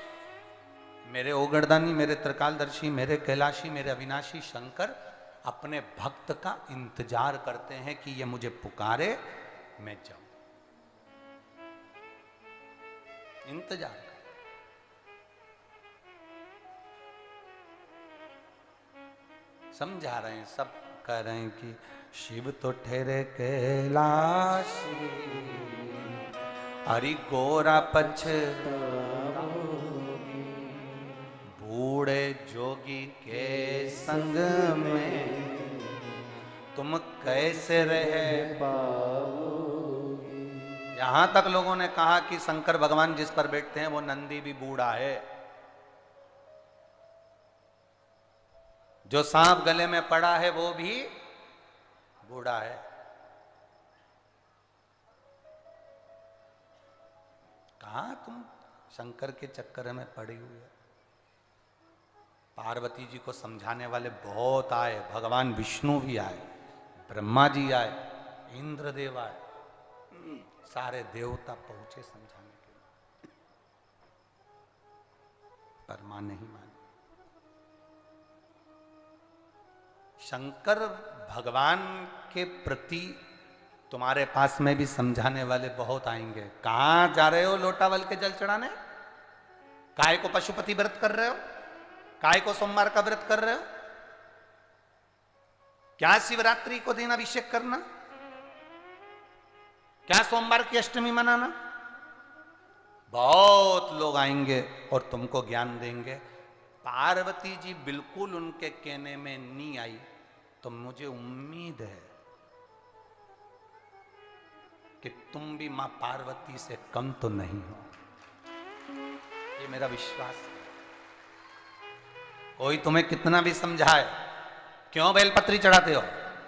मेरे ओगरदानी, मेरे त्रिकालदर्शी, मेरे कैलाशी, मेरे अविनाशी शंकर अपने भक्त का इंतजार करते हैं कि ये मुझे पुकारे, मैं जाऊं। इंतजार कर। समझा रहे हैं, सब कह रहे हैं कि शिव तो ठहरे कैलाशी, हरि गोरा पछताओगी, बूढ़े जोगी के संग में तुम कैसे रह पाओगी। यहां तक लोगों ने कहा कि शंकर भगवान जिस पर बैठते हैं वो नंदी भी बूढ़ा है। जो सांप गले में पड़ा है वो भी बूढ़ा है। कहां तुम शंकर के चक्कर में पड़ी हुई है। पार्वती जी को समझाने वाले बहुत आए, भगवान विष्णु भी आए, ब्रह्मा जी आए, इंद्रदेव आए, सारे देवता पहुंचे समझाने के लिए, पर मां नहीं मानी। शंकर भगवान के प्रति तुम्हारे पास में भी समझाने वाले बहुत आएंगे। कहां जा रहे हो लोटावल के जल चढ़ाने? काय को पशुपति व्रत कर रहे हो? काय को सोमवार का व्रत कर रहे हो? क्या शिवरात्रि को दिन अभिषेक करना? क्या सोमवार की अष्टमी मनाना? बहुत लोग आएंगे और तुमको ज्ञान देंगे। पार्वती जी बिल्कुल उनके कहने में नहीं आई, तो मुझे उम्मीद है कि तुम भी मां पार्वती से कम तो नहीं हो। ये मेरा विश्वास है। कोई तुम्हें कितना भी समझाए, क्यों बेलपत्री चढ़ाते हो,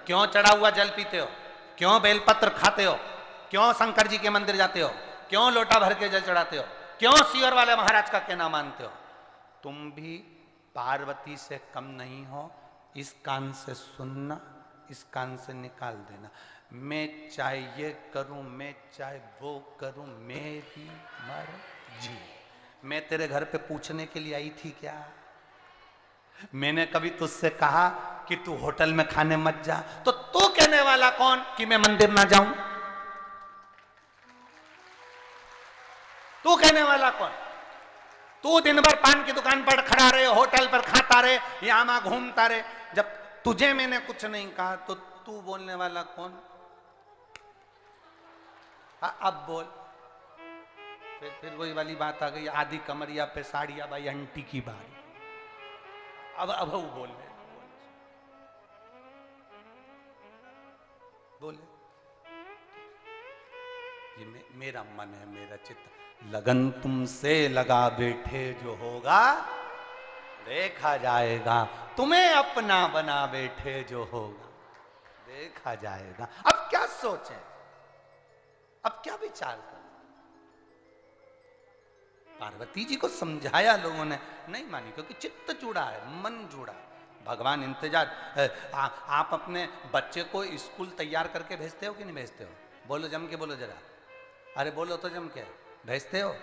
क्यों चढ़ा हुआ जल पीते हो, क्यों बेलपत्र खाते हो, क्यों शंकर जी के मंदिर जाते हो, क्यों लोटा भर के जल चढ़ाते हो, क्यों सीवर वाले महाराज का कहना मानते हो, तुम भी पार्वती से कम नहीं हो। इस कान से सुनना, इस कान से निकाल देना। मैं चाहे ये करूं, मैं चाहे वो करूं, मेरी मर्जी। मैं तेरे घर पे पूछने के लिए आई थी क्या? मैंने कभी तुझसे कहा कि तू होटल में खाने मत जा, तो तू कहने वाला कौन कि मैं मंदिर ना जाऊं? तू कहने वाला कौन? तू दिन भर पान की दुकान पर खड़ा रहे, होटल पर खाता रहे, यहां वहां घूमता रहे, जब तुझे मैंने कुछ नहीं कहा तो तू बोलने वाला कौन? अब बोल। फिर वही वाली बात आ गई, आधी कमरिया पे साड़िया भाई अंटी की बात। अब वो बोले बोले ये मेरा मन है, मेरा चित्त, लगन तुमसे लगा बैठे जो होगा देखा जाएगा, तुम्हें अपना बना बैठे जो होगा देखा जाएगा। अब क्या सोचें, अब क्या विचार करें? पार्वती जी को समझाया लोगों ने, नहीं मानी, क्योंकि चित्त जुड़ा है, मन जुड़ा। भगवान इंतजार। आप अपने बच्चे को स्कूल तैयार करके भेजते हो कि नहीं भेजते हो? बोलो जम के, बोलो जरा, अरे बोलो तो जम के, भेजते हो?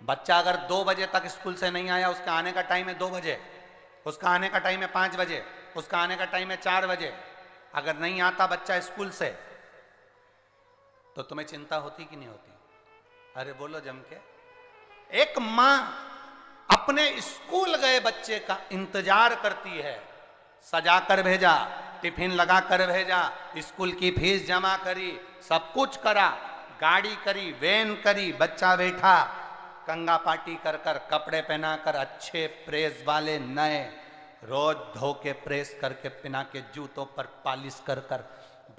बच्चा अगर 2 बजे तक स्कूल से नहीं आया, उसका आने का टाइम है 2 बजे, उसका आने का टाइम है 5 बजे, उसका आने का टाइम है 4 बजे, अगर नहीं आता बच्चा स्कूल से, तो तुम्हें चिंता होती कि नहीं होती? अरे बोलो जम के। एक मां अपने स्कूल गए बच्चे का इंतजार करती है, सजा कर भेजा, टिफिन लगा कर भेजा, स्कूल की फीस जमा करी, सब कुछ करा, गाड़ी करी, वैन करी, बच्चा बैठा, कंगा पार्टी कर कर, कपड़े पहना कर, अच्छे प्रेस वाले नए, रोज धो के प्रेस करके पिना के, जूतों पर पालिश कर कर,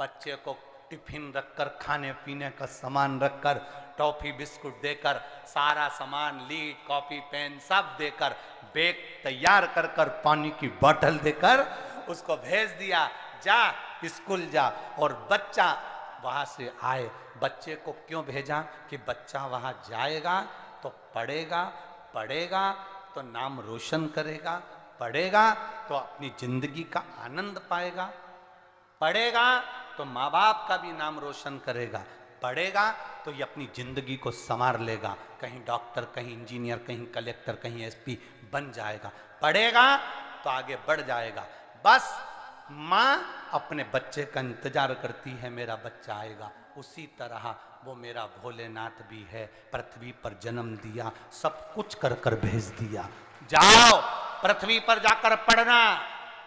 बच्चे को टिफिन रखकर, खाने पीने का सामान रखकर, टॉफी बिस्कुट देकर, सारा सामान, लीड, कॉपी, पेन सब देकर, बैग तैयार कर कर, पानी की बोतल देकर उसको भेज दिया, जा स्कूल जा। और बच्चा वहां से आए, बच्चे को क्यों भेजा? कि बच्चा वहां जाएगा तो पढ़ेगा, पढ़ेगा तो नाम रोशन करेगा, पढ़ेगा तो अपनी जिंदगी का आनंद पाएगा, पढ़ेगा तो माँ बाप का भी नाम रोशन करेगा, पढ़ेगा तो ये अपनी जिंदगी को संवार लेगा, कहीं डॉक्टर, कहीं इंजीनियर, कहीं कलेक्टर, कहीं एसपी बन जाएगा, पढ़ेगा तो आगे बढ़ जाएगा। बस माँ अपने बच्चे का इंतजार करती है, मेरा बच्चा आएगा। उसी तरह वो मेरा भोलेनाथ भी है, पृथ्वी पर जन्म दिया, सब कुछ कर कर भेज दिया, जाओ पृथ्वी पर जाकर पढ़ना,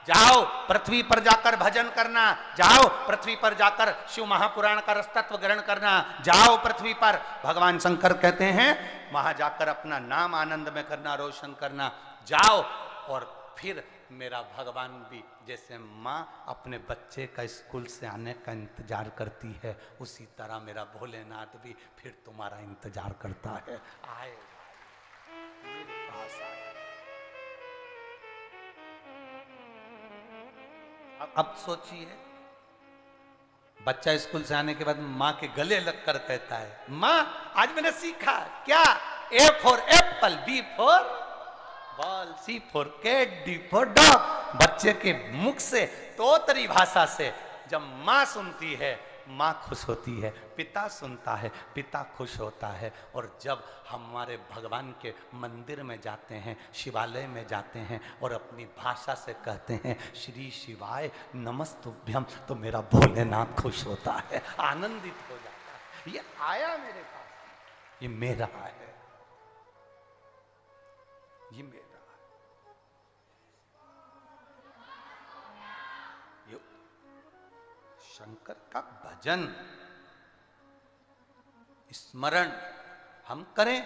जाओ पृथ्वी पर जाकर भजन करना, जाओ पृथ्वी पर जाकर शिव महापुराण का रसतत्व ग्रहण करना, जाओ पृथ्वी पर, भगवान शंकर कहते हैं वहां जाकर अपना नाम आनंद में करना, रोशन करना, जाओ। और फिर मेरा भगवान भी जैसे माँ अपने बच्चे का स्कूल से आने का इंतजार करती है, उसी तरह मेरा भोलेनाथ भी फिर तुम्हारा इंतजार करता है, आएगा मेरे पास आएगा। अब सोचिए, बच्चा स्कूल से आने के बाद माँ के गले लगकर कहता है, माँ आज मैंने सीखा क्या? A for apple, B for ball, C for cat, D for dog. बच्चे के मुख से, तोतरी भाषा से जब माँ सुनती है, माँ खुश होती है, पिता सुनता है, पिता खुश होता है। और जब हमारे भगवान के मंदिर में जाते हैं, शिवालय में जाते हैं और अपनी भाषा से कहते हैं श्री शिवाय नमस्तुभ्यम, तो मेरा भोलेनाथ खुश होता है, आनंदित हो जाता है। ये आया मेरे पास, ये मेरा है, ये मेरा है। ये शंकर का भजन स्मरण हम करें।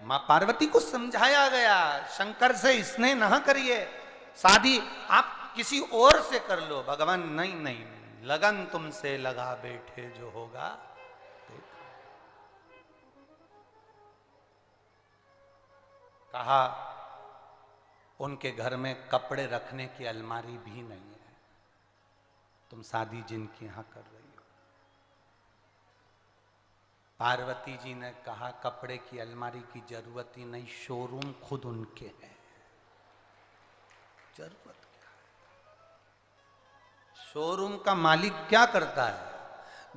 मां पार्वती को समझाया गया, शंकर से स्नेह न करिए, शादी आप किसी और से कर लो। भगवान नहीं नहीं, लगन तुमसे लगा बैठे जो होगा। कहा उनके घर में कपड़े रखने की अलमारी भी नहीं है, तुम शादी जिनके यहां कर रही हो। पार्वती जी ने कहा कपड़े की अलमारी की जरूरत ही नहीं, शोरूम खुद उनके हैं, जरूरत क्या है? शोरूम का मालिक क्या करता है?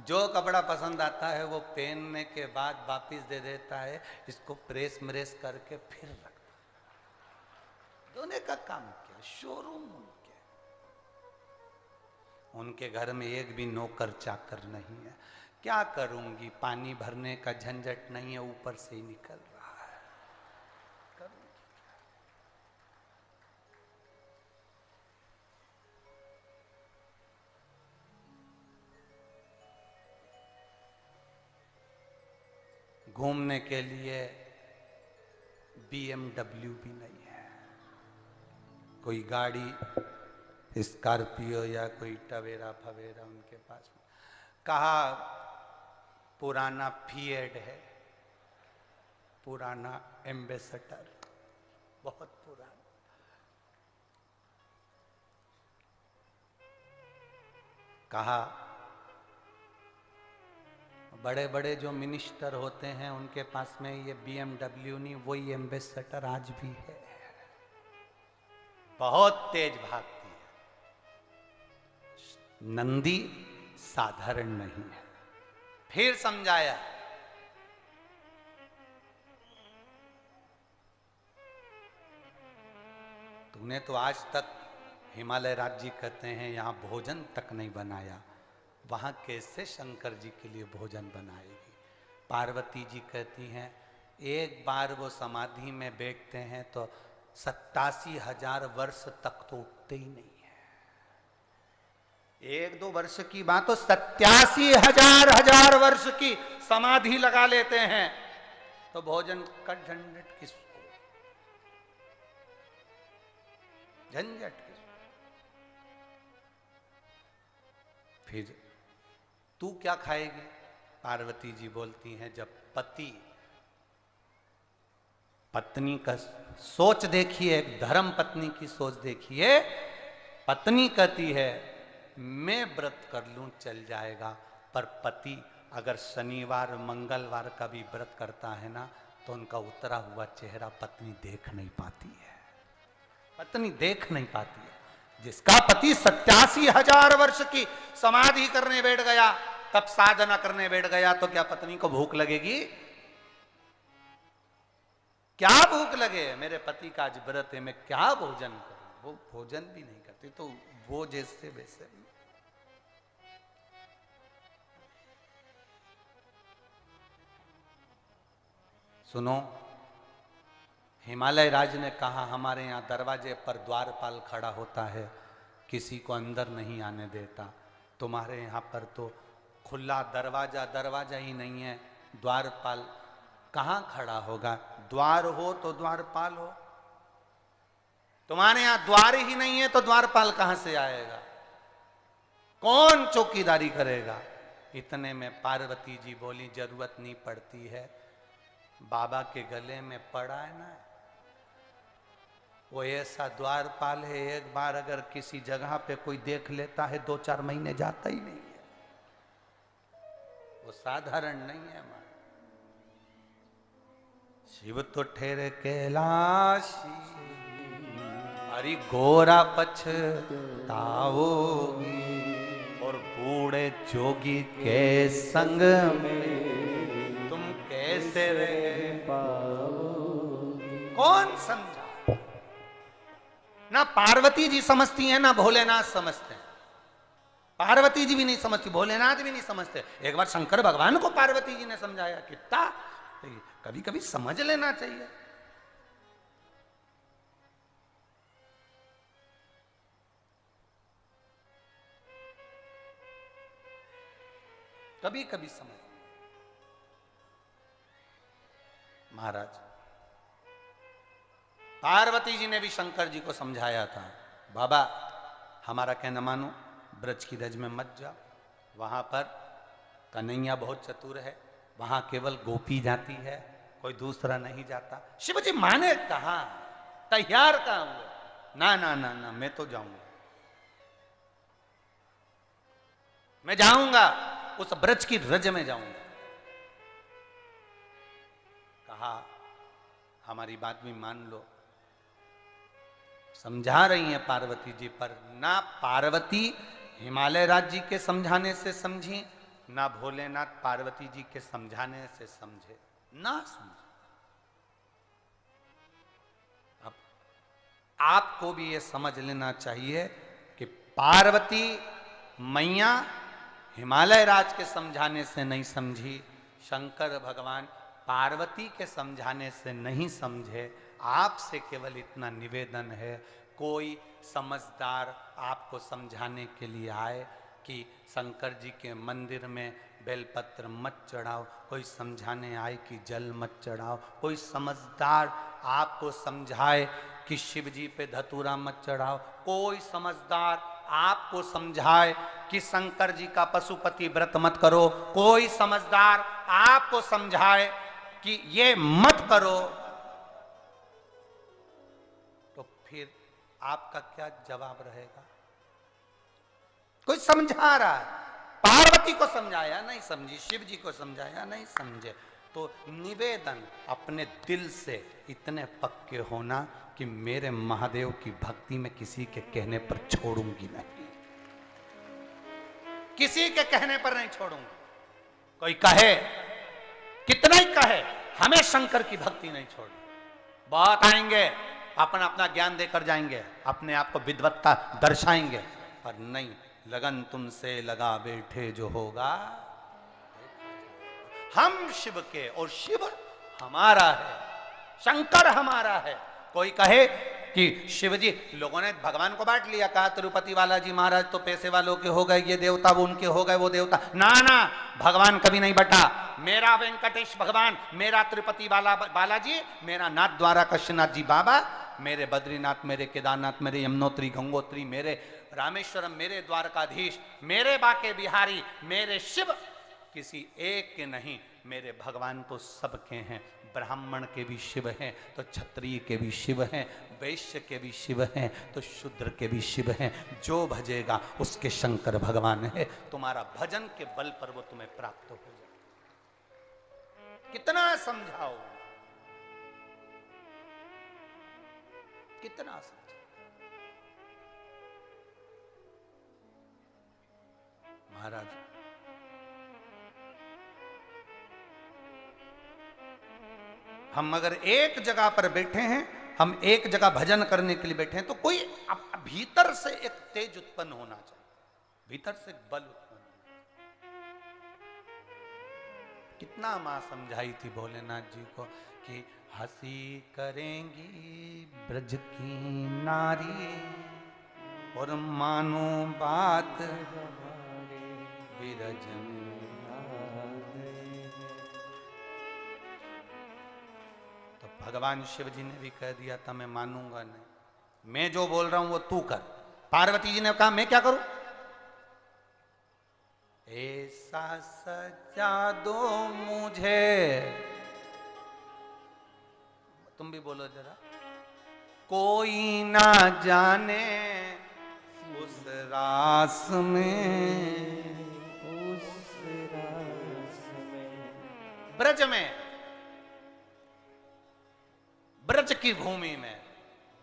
जो कपड़ा पसंद आता है वो पहनने के बाद वापिस दे देता है, इसको प्रेस मरेस करके फिर रखता है। दोनों का काम क्या? शोरूम उनके। उनके घर में एक भी नौकर चाकर नहीं है। क्या करूंगी, पानी भरने का झंझट नहीं है, ऊपर से ही निकल रहा है, करूंगी। घूमने के लिए BMW भी नहीं है, कोई गाड़ी स्कॉर्पियो या कोई टवेरा फवेरा उनके पास। कहा पुराना फिएट है, पुराना एम्बेसडर, बहुत पुराना। कहा बड़े बड़े जो मिनिस्टर होते हैं उनके पास में ये BMW नहीं, वही एम्बेसडर आज भी है, बहुत तेज भागती है। नंदी साधारण नहीं है। फिर समझाया, तूने तो आज तक, हिमालय राज्य कहते हैं यहां भोजन तक नहीं बनाया, वहां कैसे शंकर जी के लिए भोजन बनाएगी। पार्वती जी कहती हैं एक बार वो समाधि में बैठते हैं तो 87,000 वर्ष तक तो उठते ही नहीं है। 1-2 वर्ष की बात तो 87,000 वर्ष की समाधि लगा लेते हैं, तो भोजन का झंझट किसको, झंझट किसको। फिर तू क्या खाएगी? पार्वती जी बोलती हैं जब पति पत्नी का सोच देखिए, एक धर्म पत्नी की सोच देखिए। पत्नी कहती है मैं व्रत कर लूं चल जाएगा, पर पति अगर शनिवार मंगलवार का भी व्रत करता है ना तो उनका उतरा हुआ चेहरा पत्नी देख नहीं पाती है, पत्नी देख नहीं पाती है। जिसका पति 87,000 वर्ष की समाधि करने बैठ गया, तब साधना करने बैठ गया, तो क्या पत्नी को भूख लगेगी? क्या भूख लगे? मेरे पति का आज व्रत है, मैं क्या भोजन करूं? वो भोजन भी नहीं करती, तो वो जैसे वैसे। सुनो, हिमालय राज ने कहा हमारे यहाँ दरवाजे पर द्वारपाल खड़ा होता है, किसी को अंदर नहीं आने देता। तुम्हारे यहाँ पर तो खुला दरवाजा ही नहीं है, द्वारपाल कहाँ खड़ा होगा? द्वार हो तो द्वारपाल हो, तुम्हारे यहां द्वार ही नहीं है तो द्वारपाल कहां से आएगा? कौन चौकीदारी करेगा? इतने में पार्वती जी बोली जरूरत नहीं पड़ती है, बाबा के गले में पड़ा है ना, वो ऐसा द्वारपाल है, एक बार अगर किसी जगह पे कोई देख लेता है 2-4 महीने जाता ही नहीं है, वो साधारण नहीं है। शिव तो ठहरे कैलाशी, हरि गोरा पछताओगी, और बूढ़े जोगी के संग में तुम कैसे रह पाओगी? कौन समझा? ना पार्वती जी समझती हैं ना भोलेनाथ समझते हैं। पार्वती जी भी नहीं समझती, भोलेनाथ भी नहीं समझते। एक बार शंकर भगवान को पार्वती जी ने समझाया, कितना कभी कभी समझ लेना चाहिए। कभी कभी समझ। महाराज पार्वती जी ने भी शंकर जी को समझाया था, बाबा हमारा कहना मानो, ब्रज की रज में मत जाओ, वहां पर कन्हैया बहुत चतुर है, वहां केवल गोपी जाती है, कोई दूसरा नहीं जाता। शिव जी माने कहा, तैयार कहां हुए? ना ना ना ना, मैं तो जाऊंगा, मैं जाऊंगा, उस ब्रज की रज में जाऊंगा। कहा हमारी बात भी मान लो। समझा रही हैं पार्वती जी, पर ना पार्वती हिमालय राज्य के समझाने से समझी, ना भोलेनाथ पार्वती जी के समझाने से समझे, ना समझे। अब आपको भी ये समझ लेना चाहिए कि पार्वती मैया हिमालय राज के समझाने से नहीं समझी, शंकर भगवान पार्वती के समझाने से नहीं समझे। आपसे केवल इतना निवेदन है, कोई समझदार आपको समझाने के लिए आए कि शंकर जी के मंदिर में बेलपत्र मत चढ़ाओ, कोई समझाने आए कि जल मत चढ़ाओ, कोई समझदार आपको समझाए कि शिव जी पे धतूरा मत चढ़ाओ, कोई समझदार आपको समझाए कि शंकर जी का पशुपति व्रत मत करो, कोई समझदार आपको समझाए कि ये मत करो, तो फिर आपका क्या जवाब रहेगा? कोई समझा रहा है, पार्वती को समझाया नहीं समझी, शिव जी को समझाया नहीं समझे, तो निवेदन अपने दिल से इतने पक्के होना कि मेरे महादेव की भक्ति में किसी के कहने पर छोड़ूंगी नहीं, किसी के कहने पर नहीं छोड़ूंगी। कोई कहे, कितना ही कहे, हमें शंकर की भक्ति नहीं छोड़नी। बहुत आएंगे, अपना अपना ज्ञान देकर जाएंगे, अपने आप को विद्वत्ता दर्शाएंगे, पर नहीं, लगन तुमसे लगा बैठे जो होगा। हम शिव के और शिव हमारा है, शंकर हमारा है। कोई कहे कि शिव जी, लोगों ने भगवान को बांट लिया, कहा तिरुपति बालाजी महाराज तो पैसे वालों के हो गए, ये देवता वो उनके हो गए, वो देवता ना ना, भगवान कभी नहीं बटा। मेरा वेंकटेश भगवान, मेरा तिरुपति बालाजी, मेरा नाथ द्वारा कश्यनाथ जी बाबा, मेरे बद्रीनाथ, मेरे केदारनाथ, मेरे यमुनोत्री गंगोत्री, मेरे रामेश्वरम, मेरे द्वारकाधीश, मेरे बाके बिहारी, मेरे शिव किसी एक के नहीं, मेरे भगवान तो सबके हैं। ब्राह्मण के भी शिव हैं, तो क्षत्रिय के भी शिव हैं, वैश्य के भी शिव हैं, तो शूद्र के भी शिव हैं। जो भजेगा उसके शंकर भगवान है। तुम्हारा भजन के बल पर वो तुम्हें प्राप्त हो जाए। कितना समझाओ, कितना समझाओ। महाराज हम अगर एक जगह पर बैठे हैं, हम एक जगह भजन करने के लिए बैठे हैं, तो कोई भीतर से एक तेज उत्पन्न होना चाहिए, भीतर से बल उत्पन्न होना। कितना मां समझाई थी भोलेनाथ जी को कि हंसी करेंगी ब्रज की नारी और मानो बात बिरज में। भगवान शिव जी ने भी कह दिया था मैं मानूंगा नहीं, मैं जो बोल रहा हूं वो तू कर। पार्वती जी ने कहा मैं क्या करूं? ऐसा सजा दो मुझे, तुम भी बोलो जरा, कोई ना जाने उस रास में, ब्रज में, ब्रज की भूमि में,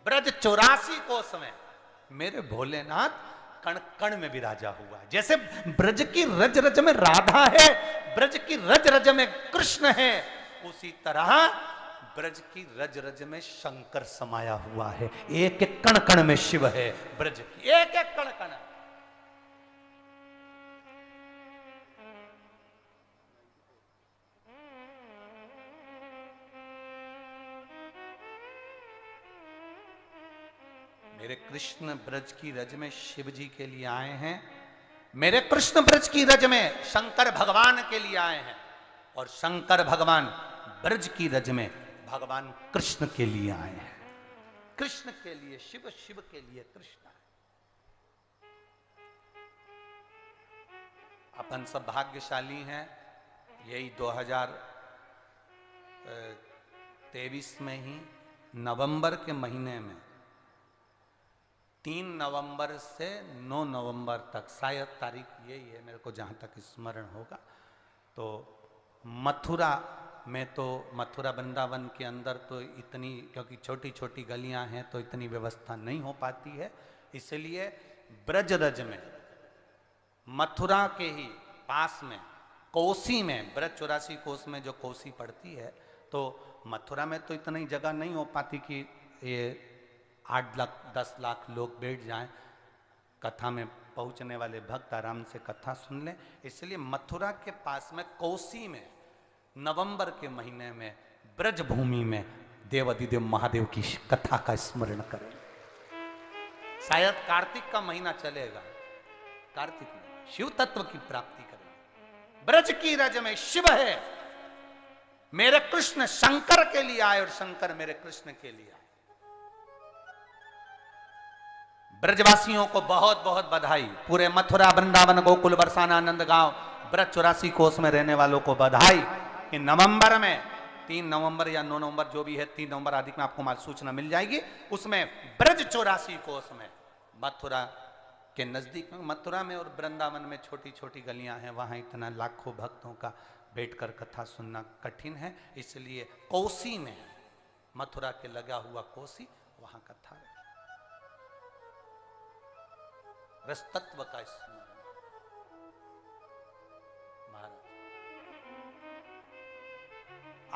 ब्रज 84 कोस में मेरे भोलेनाथ कण कण में विराजा हुआ। जैसे ब्रज की रज रज में राधा है, ब्रज की रज रज में कृष्ण है, उसी तरह ब्रज की रज रज में शंकर समाया हुआ है। एक एक कण कण में शिव है, ब्रज की एक एक कण कण। मेरे कृष्ण ब्रज की रज में शिव जी के लिए आए हैं, मेरे कृष्ण ब्रज की रज में शंकर भगवान के लिए आए हैं, और शंकर भगवान ब्रज की रज में भगवान कृष्ण के लिए आए हैं। कृष्ण के लिए शिव, शिव के लिए कृष्ण है। अपन सब भाग्यशाली हैं, यही 2023 में ही नवंबर के महीने में 3 नवंबर से 9 नवंबर तक, शायद तारीख यही है मेरे को जहाँ तक स्मरण होगा, तो मथुरा में, तो मथुरा वृंदावन के अंदर तो इतनी, क्योंकि छोटी छोटी गलियाँ हैं तो इतनी व्यवस्था नहीं हो पाती है, इसलिए ब्रजरज में, मथुरा के ही पास में कोसी में, ब्रज 84 कोस में जो कोसी पड़ती है, तो मथुरा में तो इतनी जगह नहीं हो पाती कि ये 8 लाख 10 लाख लोग बैठ जाएं, कथा में पहुंचने वाले भक्त आराम से कथा सुन लें। इसलिए मथुरा के पास में कोसी में नवंबर के महीने में ब्रज भूमि में देवाधिदेव महादेव की कथा का स्मरण करें। शायद कार्तिक का महीना चलेगा, कार्तिक में शिव तत्व की प्राप्ति करें। ब्रज की रज में शिव है, मेरे कृष्ण शंकर के लिए आए और शंकर मेरे कृष्ण के लिए आए। ब्रजवासियों को बहुत बहुत बधाई, पूरे मथुरा वृंदावन गोकुल बरसाना आनंद गांव ब्रज 84 कोस में रहने वालों को बधाई कि नवंबर में 3 नवंबर या 9 नवंबर जो भी है, 3 नवंबर आदि में आपको सूचना मिल जाएगी। उसमें ब्रज 84 कोस में मथुरा के नजदीक में, मथुरा में और वृंदावन में छोटी छोटी गलियां हैं, वहां इतना लाखों भक्तों का बैठकर कथा सुनना कठिन है। इसलिए कोसी में, मथुरा के लगा हुआ कोसी, वहां कथा है। रस तत्व का स्मरण महाराज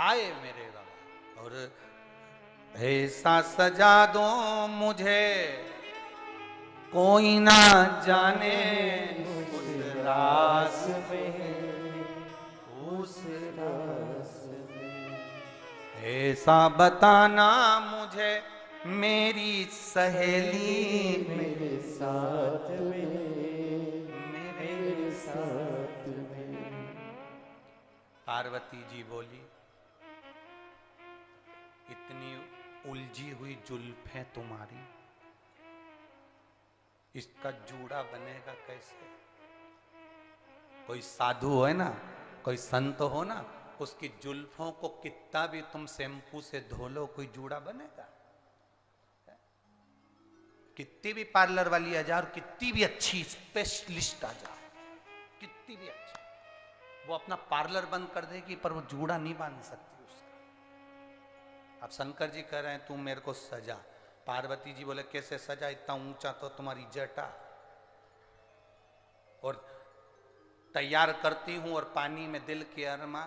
आए मेरे बाबा, और ऐसा सजा दो मुझे कोई ना जाने उस रास में, उस रास में। ऐसा बताना मुझे मेरी सहेली, मेरे साथ में, मेरे साथ में। पार्वती जी बोली, इतनी उलझी हुई जुल्फें तुम्हारी, इसका जूड़ा बनेगा कैसे? कोई साधु है ना, कोई संत हो ना, उसकी जुल्फों को कितना भी तुम शैम्पू से धो लो, कोई जूड़ा बनेगा? कितनी भी पार्लर वाली आ जाए और कितनी भी अच्छी स्पेशलिस्ट आ जाए, कितनी भी अच्छी, वो अपना पार्लर बंद कर देगी पर वो जूड़ा नहीं बांध सकती उसका। अब शंकर जी कह रहे हैं तू मेरे को सजा, पार्वती जी बोले कैसे सजा, इतना ऊंचा तो तुम्हारी जटा, और तैयार करती हूं और पानी में दिल की अरमा,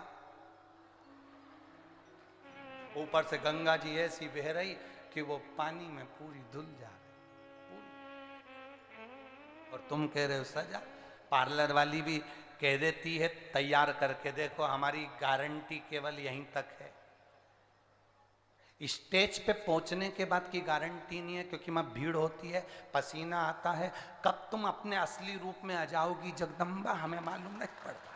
ऊपर से गंगा जी ऐसी बह रही कि वो पानी में पूरी धुल जा रही, और तुम कह रहे हो सजा। पार्लर वाली भी कह देती है तैयार करके देखो, हमारी गारंटी केवल यहीं तक है, स्टेज पे पहुंचने के बाद की गारंटी नहीं है, क्योंकि वहां भीड़ होती है, पसीना आता है, कब तुम अपने असली रूप में आ जाओगी जगदम्बा हमें मालूम नहीं पड़ता।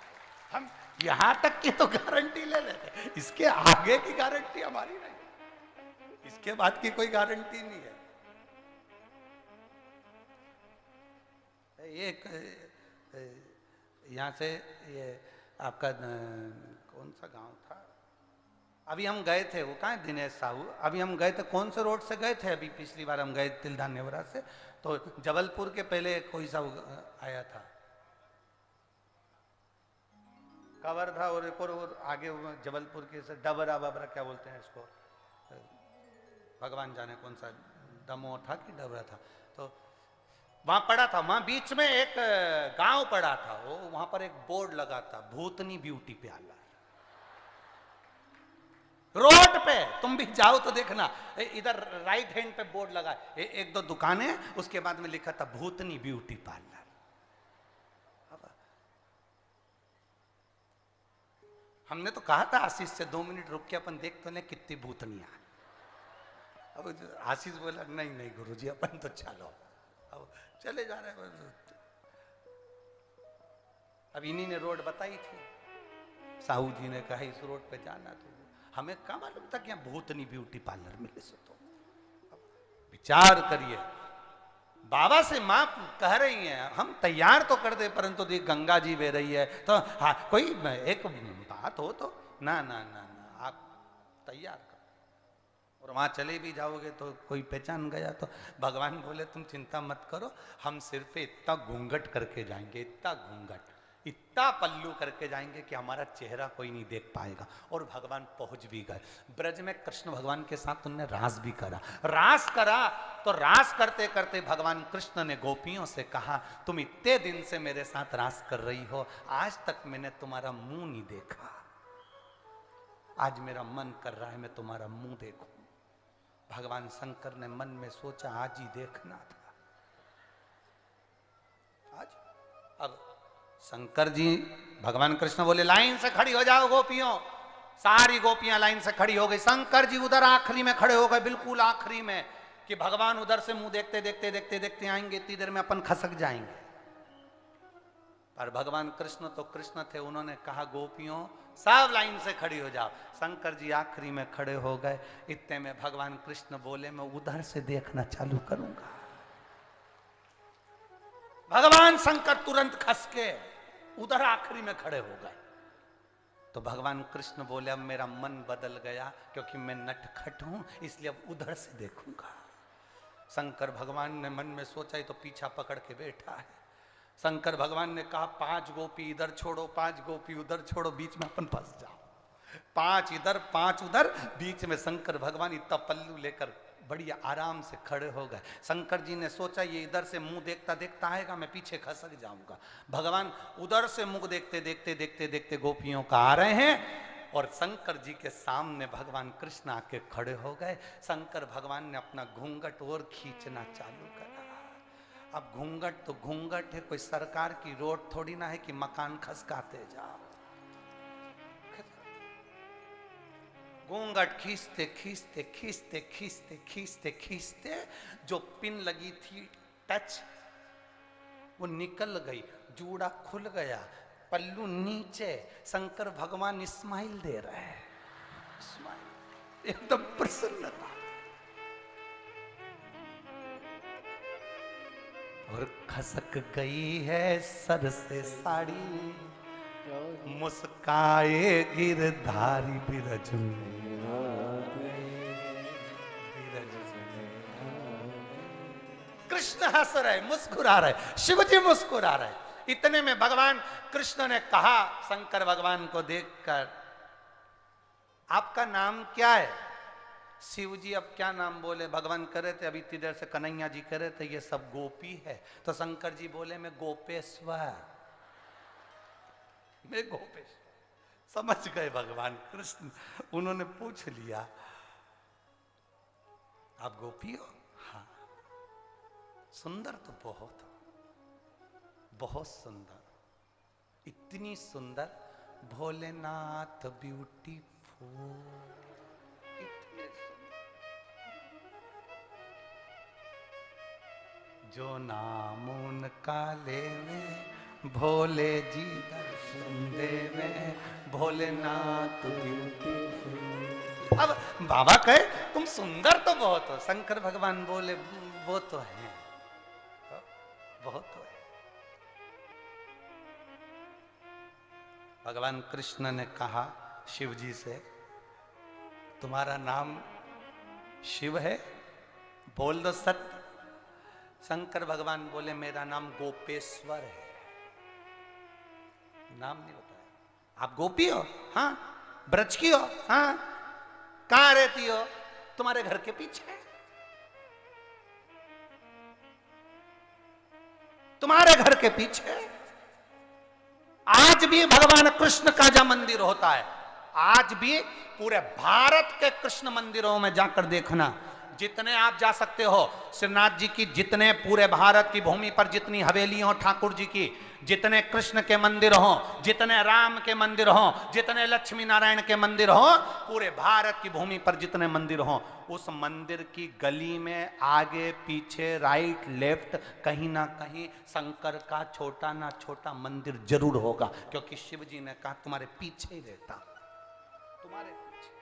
हम यहां तक की तो गारंटी ले लेते, इसके आगे की गारंटी हमारी नहीं, इसके बाद की कोई गारंटी नहीं है। एक यहाँ से ये आपका कौन सा गांव था, अभी हम गए थे, वो कहाँ है दिनेश साहू, अभी हम गए थे, कौन से रोड से गए थे, अभी पिछली बार हम गए तिलदा नेवरा से, तो जबलपुर के पहले कोई सा आया था, कवर्धा, और एक और आगे जबलपुर के से डबरा बबरा क्या बोलते हैं इसको, भगवान जाने कौन सा, दमोह था कि डबरा था, तो वहां पड़ा था, वहां बीच में एक गांव पड़ा था, वो वहां पर एक बोर्ड लगा था, भूतनी ब्यूटी पार्लर, रोड पे तुम भी जाओ तो देखना, इधर राइट हैंड पे बोर्ड लगा, एक दो दुकानें, उसके बाद में लिखा था भूतनी ब्यूटी पार्लर। हमने तो कहा था आशीष से 2 मिनट रुक के अपन देख तो ले कितनी भूतनियां। अब आशीष बोला नहीं नहीं गुरुजी अपन तो चलो, अब चले जा रहे हैं। अब इन्हीं ने रोड बताई थी, साहू जी ने कहा इस रोड पे जाना, तो हमें क्या मालूम था कि यहाँ भूतनी ब्यूटी पार्लर मिले से, तो विचार करिए, बाबा से माँ कह रही हैं हम तैयार तो कर दे, परंतु देख गंगा जी बह रही है, तो हाँ कोई एक बात हो तो ना ना ना ना आप तैयार करो, और वहां चले भी जाओगे तो कोई पहचान गया तो भगवान बोले तुम चिंता मत करो, हम सिर पे इतना घूंघट करके जाएंगे, इतना घूंघट, इतना पल्लू करके जाएंगे कि हमारा चेहरा कोई नहीं देख पाएगा। और भगवान पहुंच भी गए ब्रज में, कृष्ण भगवान के साथ उन्होंने रास भी करा, रास करा तो रास करते करते भगवान कृष्ण ने गोपियों से कहा तुम इतने दिन से मेरे साथ रास कर रही हो, आज तक मैंने तुम्हारा मुंह नहीं देखा, आज मेरा मन कर रहा है मैं तुम्हारा मुंह देखूं। भगवान शंकर ने मन में सोचा आज ही देखना था, अब शंकर जी, भगवान कृष्ण बोले लाइन से खड़ी हो जाओ गोपियों। सारी गोपियां लाइन से खड़ी हो गई। शंकर जी उधर आखिरी में खड़े हो गए, बिल्कुल आखिरी में, कि भगवान उधर से मुंह देखते देखते देखते देखते आएंगे, इतनी देर में अपन खसक जाएंगे। पर भगवान कृष्ण तो कृष्ण थे, उन्होंने कहा गोपियों सब लाइन से खड़ी हो जाओ। शंकर जी आखिरी में खड़े हो गए। इतने में भगवान कृष्ण बोले मैं उधर से देखना चालू करूंगा। भगवान शंकर तुरंत खस के उधर आखिरी में खड़े हो गए। तो भगवान कृष्ण बोले अब मेरा मन बदल गया, क्योंकि मैं नटखट हूं, इसलिए अब उधर से देखूंगा। शंकर भगवान ने मन में सोचा, ही तो पीछा पकड़ के बैठा है। शंकर भगवान ने कहा 5 गोपी इधर छोड़ो, 5 गोपी उधर छोड़ो, बीच में अपन फंस जाओ। 5 इधर 5 उधर, बीच में शंकर भगवान इतना पल्लू लेकर बढ़िया आराम से खड़े हो गए। शंकर जी ने सोचा ये इधर से मुंह देखता देखता आएगा, मैं पीछे खसक जाऊंगा। भगवान उधर से मुंह देखते देखते देखते देखते गोपियों का आ रहे हैं, और शंकर जी के सामने भगवान कृष्ण आके खड़े हो गए। शंकर भगवान ने अपना घूंघट और खींचना चालू करा। अब घूंघट तो घूंघट है, कोई सरकार की रोड थोड़ी ना है कि मकान खसकाते जाओ। घूंघट खींचते खींचते खींचते खींचते खींचते खींचते जो पिन लगी थी टच, वो निकल गई, जूड़ा खुल गया, पल्लू नीचे। शंकर भगवान स्माइल दे रहे हैं, स्माइल, एकदम प्रसन्नता। और खसक गई है सर से साड़ी, मुस्काए गिरधारी बिरज में। कृष्ण हंस रहे, मुस्कुरा रहे, शिव जी मुस्कुरा रहे। इतने में भगवान कृष्ण ने कहा शंकर भगवान को देखकर, आपका नाम क्या है? शिव जी अब क्या नाम बोले? भगवान कह रहे थे अभी इतनी देर से, कन्हैया जी कह रहे थे ये सब गोपी है। तो शंकर जी बोले मैं गोपेश्वर, मैं गोपेश। समझ गए भगवान कृष्ण। उन्होंने पूछ लिया आप गोपी हो? हाँ। सुंदर तो बहुत हो, बहुत सुंदर, इतनी सुंदर, भोलेनाथ ब्यूटीफुल, इतने सुंदर, जो नाम उनका लेवे भोले जी दर्शन देवे, भोलेनाथ ब्यूटीफुल। अब बाबा कहे तुम सुंदर तो बहुत हो। शंकर भगवान बोले वो तो है, बहुत तो है। भगवान कृष्ण ने कहा शिव जी से, तुम्हारा नाम शिव है? बोल दो सत्य। शंकर भगवान बोले मेरा नाम गोपेश्वर है। नाम नहीं बताया। आप गोपी हो? हाँ। ब्रज की हो? हाँ। कहां रहती हो? तुम्हारे घर के पीछे। तुम्हारे घर के पीछे। आज भी भगवान कृष्ण का जब मंदिर होता है, आज भी पूरे भारत के कृष्ण मंदिरों में जाकर देखना, जितने आप जा सकते हो, श्रीनाथ जी की जितने पूरे भारत की भूमि पर जितनी हवेली हो ठाकुर जी की, जितने कृष्ण के मंदिर हो, जितने राम के मंदिर हो, जितने लक्ष्मी नारायण के मंदिर हो, पूरे भारत की भूमि पर जितने मंदिर हो, उस मंदिर की गली में आगे पीछे राइट लेफ्ट कहीं ना कहीं शंकर का छोटा ना छोटा मंदिर जरूर होगा, क्योंकि शिव जी ने कहा तुम्हारे पीछे ही रहता, तुम्हारे पीछे।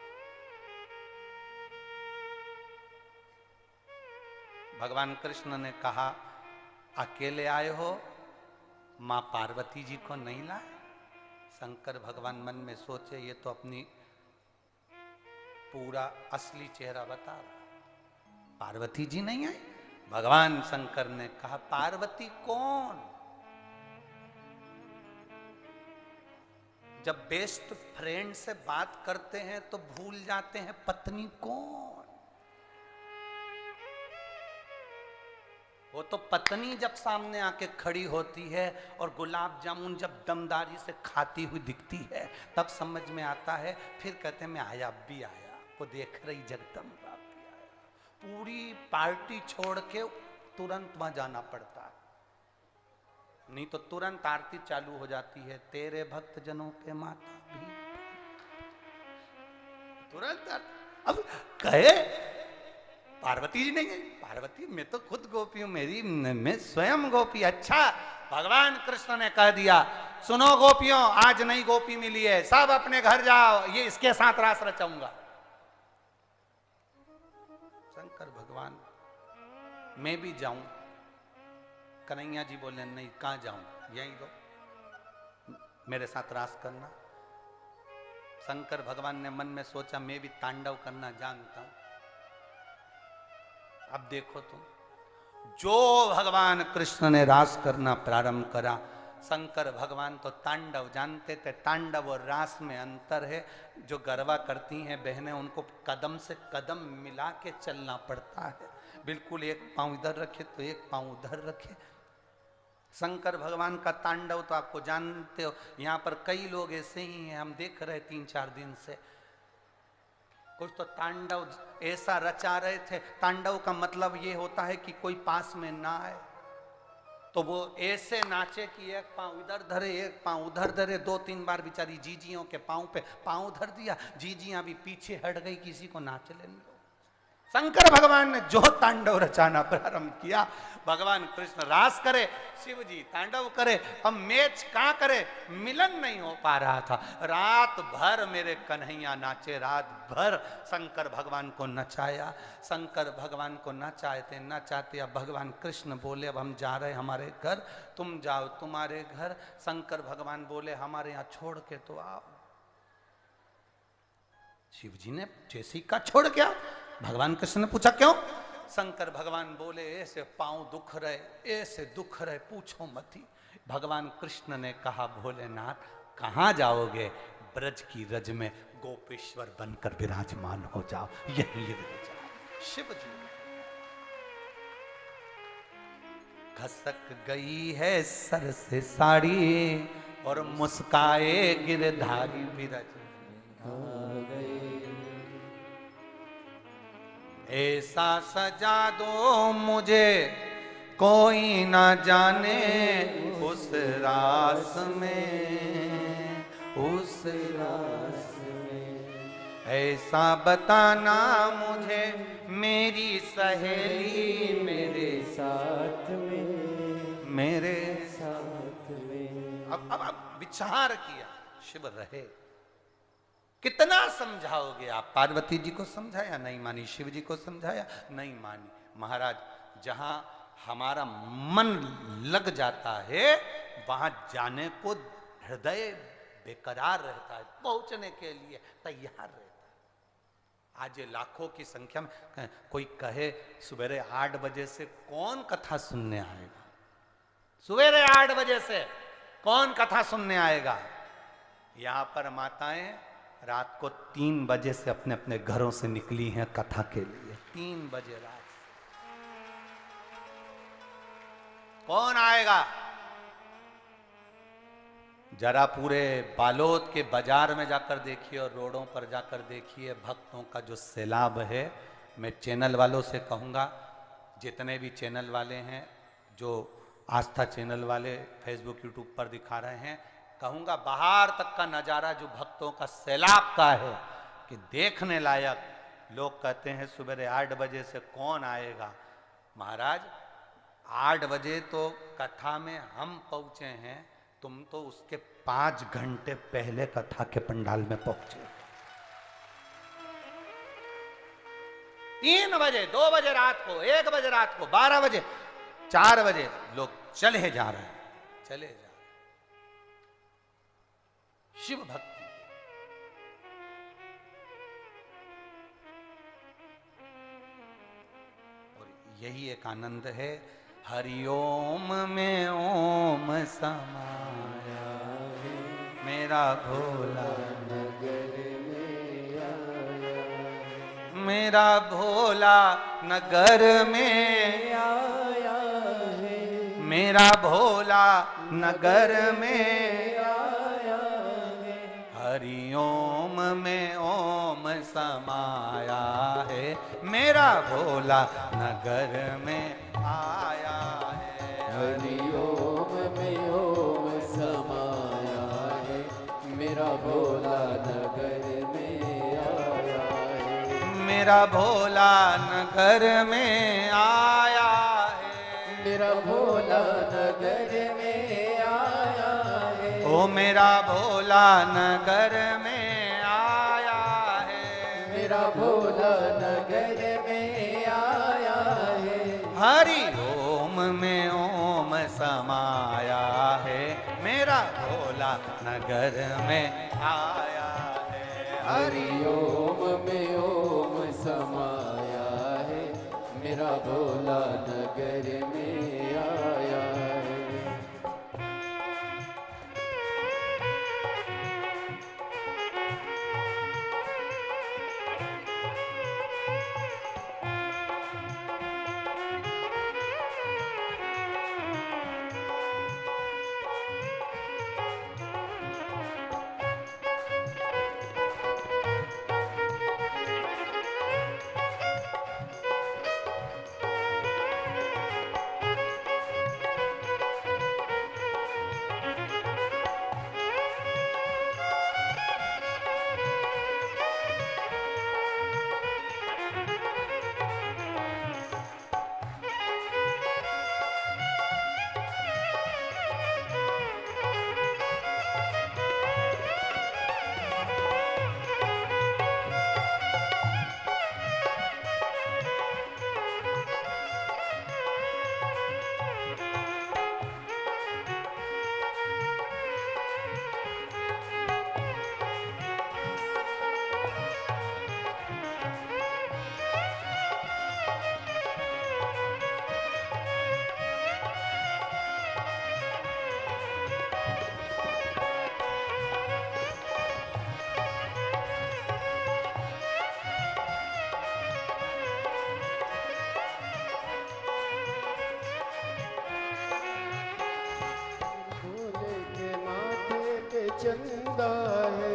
भगवान कृष्ण ने कहा अकेले आए हो, मां पार्वती जी को नहीं लाए? शंकर भगवान मन में सोचे ये तो अपनी पूरा असली चेहरा बता रहा, पार्वती जी नहीं आई? भगवान शंकर ने कहा पार्वती कौन? जब बेस्ट फ्रेंड से बात करते हैं तो भूल जाते हैं पत्नी कौन। वो तो पत्नी जब सामने आके खड़ी होती है और गुलाब जामुन जब दमदारी से खाती हुई दिखती है तब समझ में आता है। फिर कहते हैं मैं आया, अब भी आया, वो देख रही जगदम्बा भी आया। पूरी पार्टी छोड़ के तुरंत वहां जाना पड़ता है। नहीं तो तुरंत आरती चालू हो जाती है, तेरे भक्त जनों के माता भी तुरंत अब कहे पार्वती जी नहीं है, पार्वती मैं तो खुद गोपी हूं, मेरी मैं स्वयं गोपी। अच्छा भगवान कृष्ण ने कह दिया सुनो गोपियों, आज नई गोपी मिली है, सब अपने घर जाओ, ये इसके साथ रास रचाऊंगा। शंकर भगवान मैं भी जाऊं, कन्हैया जी बोले नहीं, कहां जाऊं, यहीं दो, मेरे साथ रास करना। शंकर भगवान ने मन में सोचा मैं भी तांडव करना जानता हूं। अब देखो तुम, जो भगवान कृष्ण ने रास करना प्रारंभ करा, शंकर भगवान तो तांडव जानते थे। तांडव और रास में अंतर है। जो गरबा करती हैं बहनें, उनको कदम से कदम मिला के चलना पड़ता है, बिल्कुल एक पांव इधर रखे तो एक पांव उधर रखे। शंकर भगवान का तांडव तो आपको जानते हो, यहाँ पर कई लोग ऐसे ही हैं, हम देख रहे 3-4 दिन से। कुछ तो तांडव ऐसा रचा रहे थे, तांडव का मतलब ये होता है कि कोई पास में ना आए, तो वो ऐसे नाचे कि एक पांव इधर धरे एक पांव उधर धरे। 2-3 बार बेचारी जीजियों के पांव पे पांव धर दिया, जीजियां भी पीछे हट गई, किसी को नाच लेने दो। शंकर भगवान ने जो तांडव रचाना प्रारंभ किया, भगवान कृष्ण रास करे, शिव जी तांडव करे, अब मैच कहां करे, मिलन नहीं हो पा रहा था। रात भर मेरे कन्हैया नाचे, रात भर शंकर भगवान को नचाया। शंकर भगवान को नचाते नचाते अब भगवान कृष्ण बोले अब हम जा रहे हमारे घर, तुम जाओ तुम्हारे घर। शंकर भगवान बोले हमारे यहाँ छोड़ के तो आओ। शिव जी ने जैसी का छोड़ के आओ, भगवान कृष्ण ने पूछा क्यों? शंकर भगवान बोले ऐसे पांव दुख रहे, ऐसे दुख रहे, पूछो मत ही। भगवान कृष्ण ने कहा भोलेनाथ कहां जाओगे? ब्रज की रज में गोपेश्वर बनकर विराजमान हो जाओ, यही रह जाओ। शिव जी खसक गई है सर से साड़ी और मुस्काए गिरधारी विरज ऐसा सजा दो मुझे कोई ना जाने उस रास में, उस रास में। ऐसा बताना मुझे मेरी सहेली मेरे साथ में, मेरे साथ में। अब विचार किया, शिव रहे। कितना समझाओगे आप? पार्वती जी को समझाया नहीं मानी, शिव जी को समझाया नहीं मानी। महाराज जहां हमारा मन लग जाता है वहां जाने को हृदय बेकरार रहता है, पहुंचने के लिए तैयार रहता है। आज ये लाखों की संख्या में कोई कहे सवेरे 8 बजे से कौन कथा सुनने आएगा? सवेरे 8 बजे से कौन कथा सुनने आएगा? यहां पर माताएं रात को 3 बजे से अपने अपने घरों से निकली हैं कथा के लिए। 3 बजे रात कौन आएगा? जरा पूरे बालोद के बाजार में जाकर देखिए और रोडों पर जाकर देखिए, भक्तों का जो सैलाब है। मैं चैनल वालों से कहूँगा, जितने भी चैनल वाले हैं, जो आस्था चैनल वाले फेसबुक यूट्यूब पर दिखा रहे हैं, कहूँगा बाहर तक का नज़ारा जो भक्तों का सैलाब का है कि देखने लायक। लोग कहते हैं सवेरे 8 बजे से कौन आएगा? महाराज 8 बजे तो कथा में हम पहुँचे हैं, तुम तो उसके 5 घंटे पहले कथा के पंडाल में पहुँचे। 3 बजे, 2 बजे रात को, 1 बजे रात को, 12 बजे, 4 बजे लोग चले जा रहे हैं, चले जा रहे। शिव भक्ति और यही एक आनंद है। हरिओम में ओम समाया है, मेरा भोला नगर में आया, मेरा भोला नगर में आया है, मेरा भोला नगर में हरिओम में ओम समाया है, मेरा भोला नगर में आया है। हरिओम में मेरा भोला नगर में आया है, मेरा भोला नगर में आया है, ओ मेरा भोला नगर में आया है, मेरा भोला नगर में आया है। हरि ओम में ओम समाया है, मेरा भोला नगर में आया है, हरि ओम में ओम समाया है, मेरा भोला नगर में आया है। चंदा है,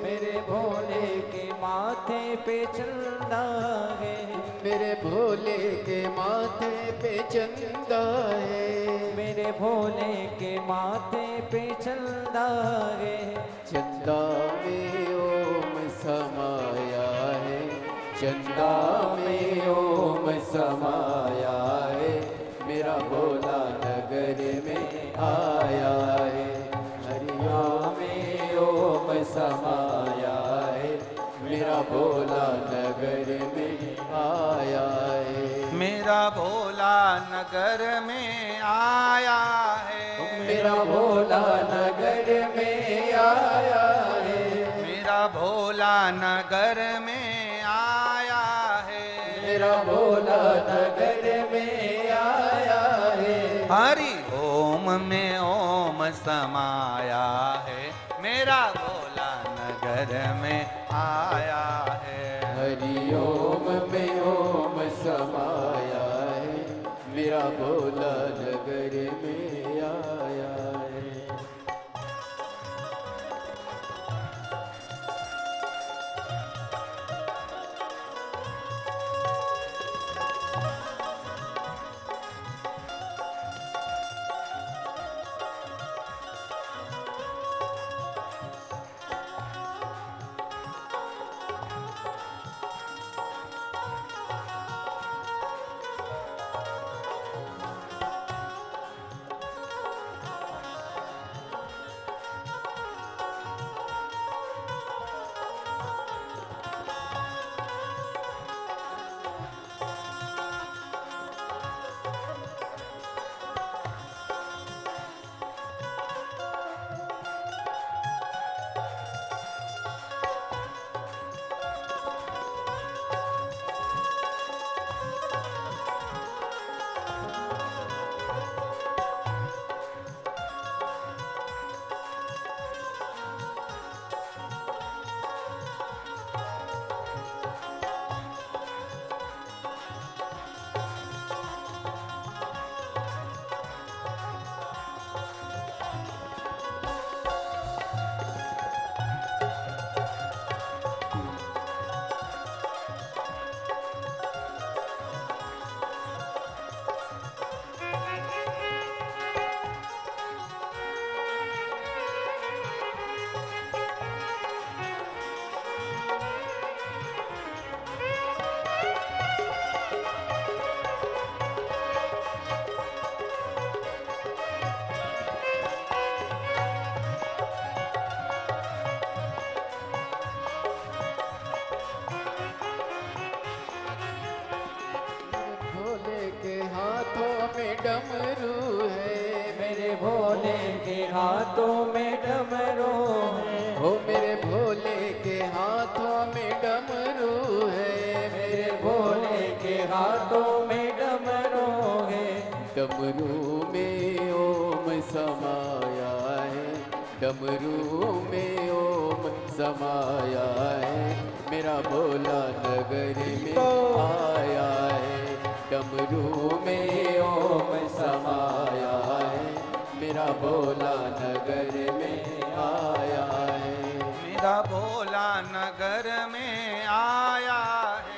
मेरे भोले के माथे पे चंदा है, मेरे भोले के माथे पे चंदा है, मेरे भोले के माथे पे चंदा है। चंदा में ओम समाया है, चंदा में ओम समाया है, मेरा भोला नगर में आया है। हरिओम में ओम समाया है, मेरा भोला नगर में आया है। मेरा भोला नगर में आया है, मेरा भोला नगर में आया है, मेरा भोला नगर में आया है, मेरा भोला नगर में आया है। हरि ओम में ओम समाया है, मेरा भोला नगर में आया है। हरि ओम में ओम समाया है, मेरा भोला नगर में आया है। डमरू है, मेरे भोले के हाथों में डमरू है, हो मेरे भोले के हाथों में डमरू है, मेरे भोले के हाथों में डमरू है। डमरू में ओम समाया है, डमरू में ओम समाया है, मेरा भोला नगर में आया है। डमरू में ओम समाया है, मेरा भोला नगर में आया है, मेरा भोला नगर में आया है,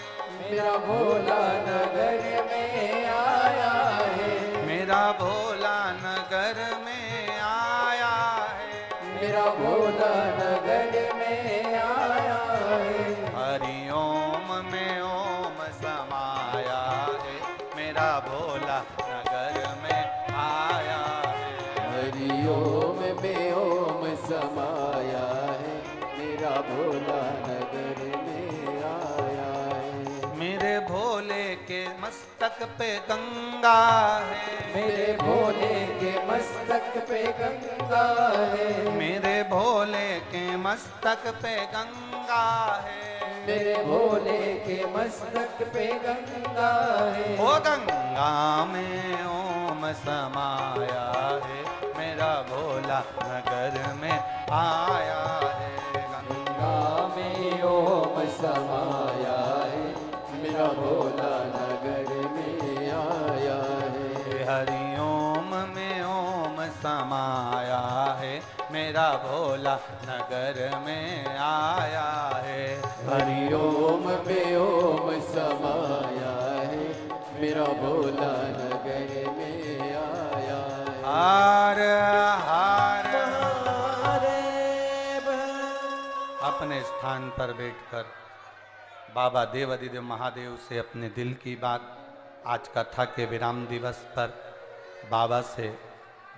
मेरा भोला नगर में आया है, मेरा भोला नगर में आया है, मेरा भोला नगर में आया है। हरि ओम में ओम समाया है, मेरा भोला नगर में आया है। हरि ओम में ओम समाया है, मेरा भोला नगर में आया है। मेरे भोले के मस्तक पे गंगा है, मेरे भोले के मस्तक पे गंगा है, मेरे भोले के मस्तक पे गंगा है, मेरे भोले के मस्तक पे गंगा है। ओ गंगा में ओम समाया है, मेरा भोला नगर में आया है। गंगा में ओम समाया है, मेरा भोला नगर में आया है। हरि ओम में ओम समाया है, मेरा भोला नगर में आया है। हरि ओम में ओम समाया है, मेरा भोला नगर में आया है। हार हार महादेव। अपने स्थान पर बैठकर बाबा देवाधिदेव महादेव से अपने दिल की बात आज कथा के विराम दिवस पर बाबा से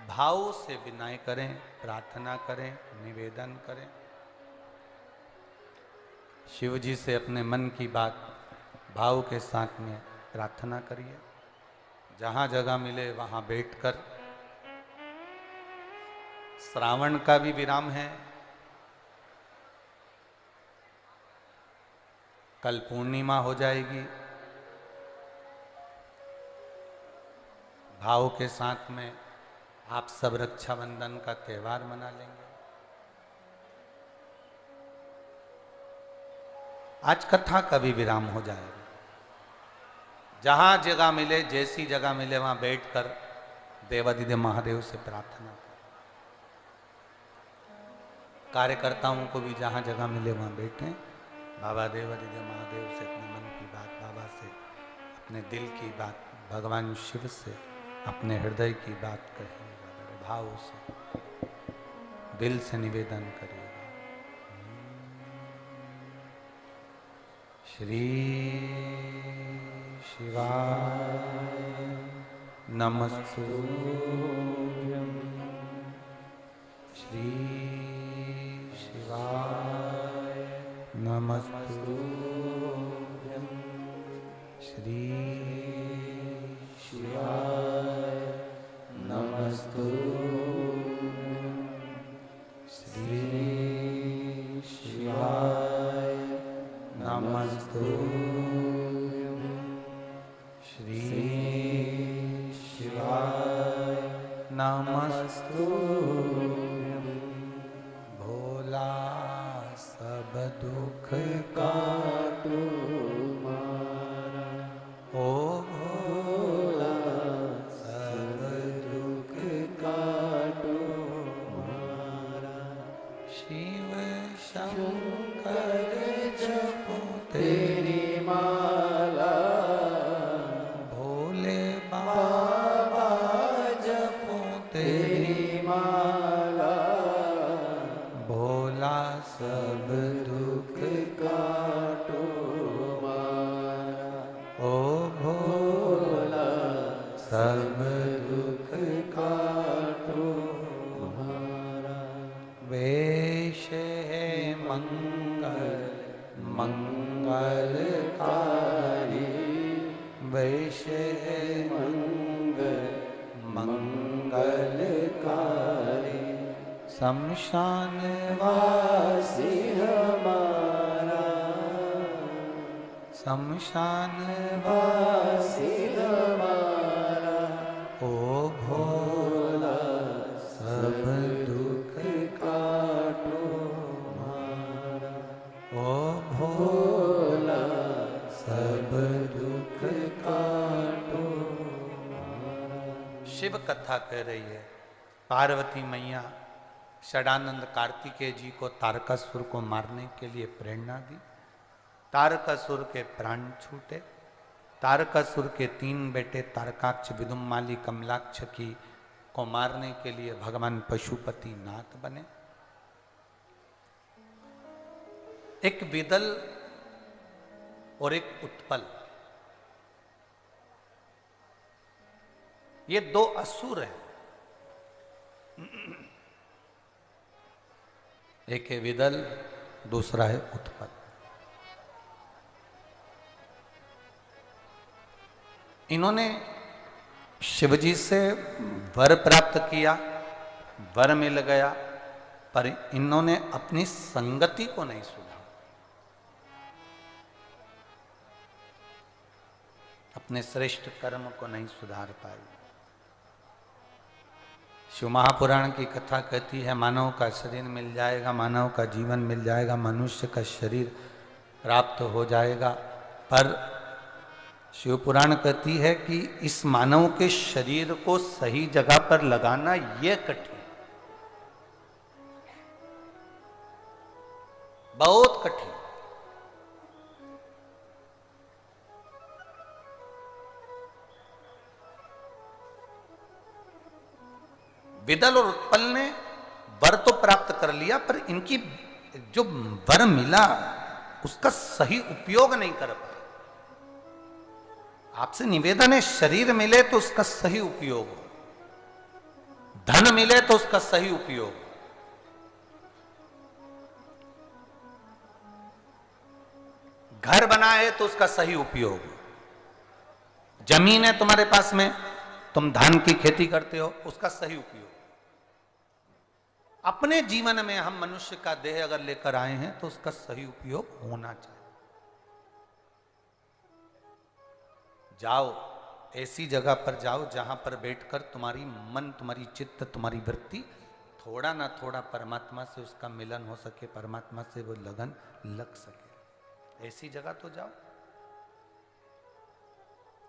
भाव से विनय करें, प्रार्थना करें, निवेदन करें। शिव जी से अपने मन की बात भाव के साथ में प्रार्थना करिए। जहाँ जगह मिले वहाँ बैठकर, श्रावण का भी विराम है, कल पूर्णिमा हो जाएगी। भाव के साथ में आप सब रक्षाबंधन का त्योहार मना लेंगे। आज कथा का भी विराम हो जाएगा। जहां जगह मिले, जैसी जगह मिले वहां बैठकर देवाधिदेव महादेव से प्रार्थना करें। कार्यकर्ताओं को भी जहां जगह मिले वहां बैठें, बाबा देवाधिदेव महादेव से अपने मन की बात, बाबा से अपने दिल की बात, भगवान शिव से अपने हृदय की बात कहिएगा, बड़े भाव से दिल से निवेदन करिएगा। श्री शिवाय नमस्तुभ्यं, श्री शिवाय नमस्तुभ्यं, श्री शिवाय नमस्तुभ्यं, श्री शिवाय नमस्तुभ्यं, श्री शिवाय नमस्तुभ्यं। भोला सब दुख काटो मारा, ओ भोला सब दुख काटो मारा। शिव शंकर जपो तेरी माला, भोले बाबा जपो तेरी माला, भोला सब दुख काट मंगलकारी शमशान वासी हमारा शमशान वासी हमारा ओ भोला सब दुख काटो मारा ओ भोला सब दुख काटो। शिव कथा कह रही है। पार्वती मैया षडानंद कार्तिकेय जी को तारकासुर को मारने के लिए प्रेरणा दी। तारकासुर के प्राण छूटे। तारकासुर के 3 बेटे तारकाक्ष, विदुम्माली, कमलाक्ष की को मारने के लिए भगवान पशुपति नाथ बने। एक विदल और एक उत्पल, ये 2 असुर हैं। एक है विदल, दूसरा है उत्पल। इन्होंने शिवजी से वर प्राप्त किया, वर मिल गया, पर इन्होंने अपनी संगति को नहीं सुधारा, अपने श्रेष्ठ कर्म को नहीं सुधार पाए। शिव महापुराण की कथा कहती है मानव का शरीर मिल जाएगा, मानव का जीवन मिल जाएगा, मनुष्य का शरीर प्राप्त हो जाएगा, पर शिव पुराण कहती है कि इस मानव के शरीर को सही जगह पर लगाना यह कठिन, बहुत कठिन। विदल और उत्पल ने वर तो प्राप्त कर लिया, पर इनकी जो वर मिला उसका सही उपयोग नहीं कर पाए। आपसे निवेदन है, शरीर मिले तो उसका सही उपयोग हो, धन मिले तो उसका सही उपयोग हो, घर बना है तो उसका सही उपयोग हो, जमीन है तुम्हारे पास में, तुम धान की खेती करते हो, उसका सही उपयोग। अपने जीवन में हम मनुष्य का देह अगर लेकर आए हैं तो उसका सही उपयोग होना चाहिए। जाओ, ऐसी जगह पर जाओ जहां पर बैठकर तुम्हारी मन, तुम्हारी चित्त, तुम्हारी वृत्ति थोड़ा ना थोड़ा परमात्मा से उसका मिलन हो सके, परमात्मा से वो लगन लग सके। ऐसी जगह तो जाओ।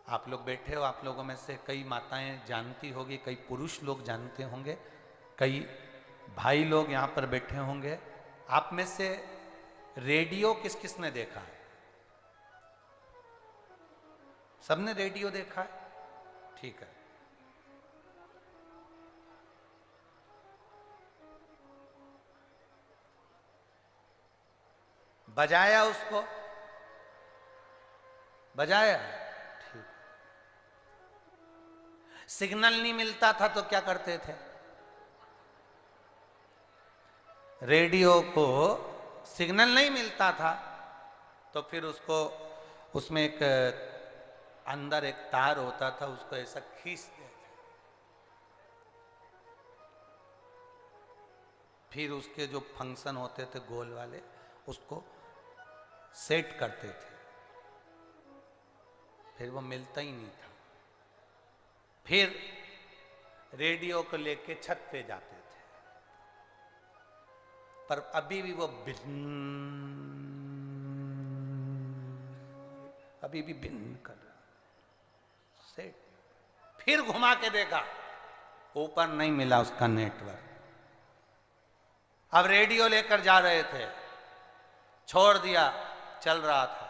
आप लोग बैठे हो, आप लोगों में से कई माताएं जानती होगी, कई पुरुष लोग जानते होंगे, कई भाई लोग यहां पर बैठे होंगे। आप में से रेडियो किस किस ने देखा है? सबने रेडियो देखा है? ठीक है। बजाया उसको? बजाया? ठीक। सिग्नल नहीं मिलता था तो क्या करते थे? रेडियो को सिग्नल नहीं मिलता था तो फिर उसको, उसमें एक अंदर एक तार होता था, उसको ऐसा खींचते थे, फिर उसके जो फंक्शन होते थे गोल वाले, उसको सेट करते थे, फिर वो मिलता ही नहीं था। फिर रेडियो को लेके छत पे जाते थे, पर अभी भी वो अभी भी भिन्न कर रहा। सेट, फिर घुमा के देखा, ऊपर नहीं मिला उसका नेटवर्क। अब रेडियो लेकर जा रहे थे, छोड़ दिया, चल रहा था,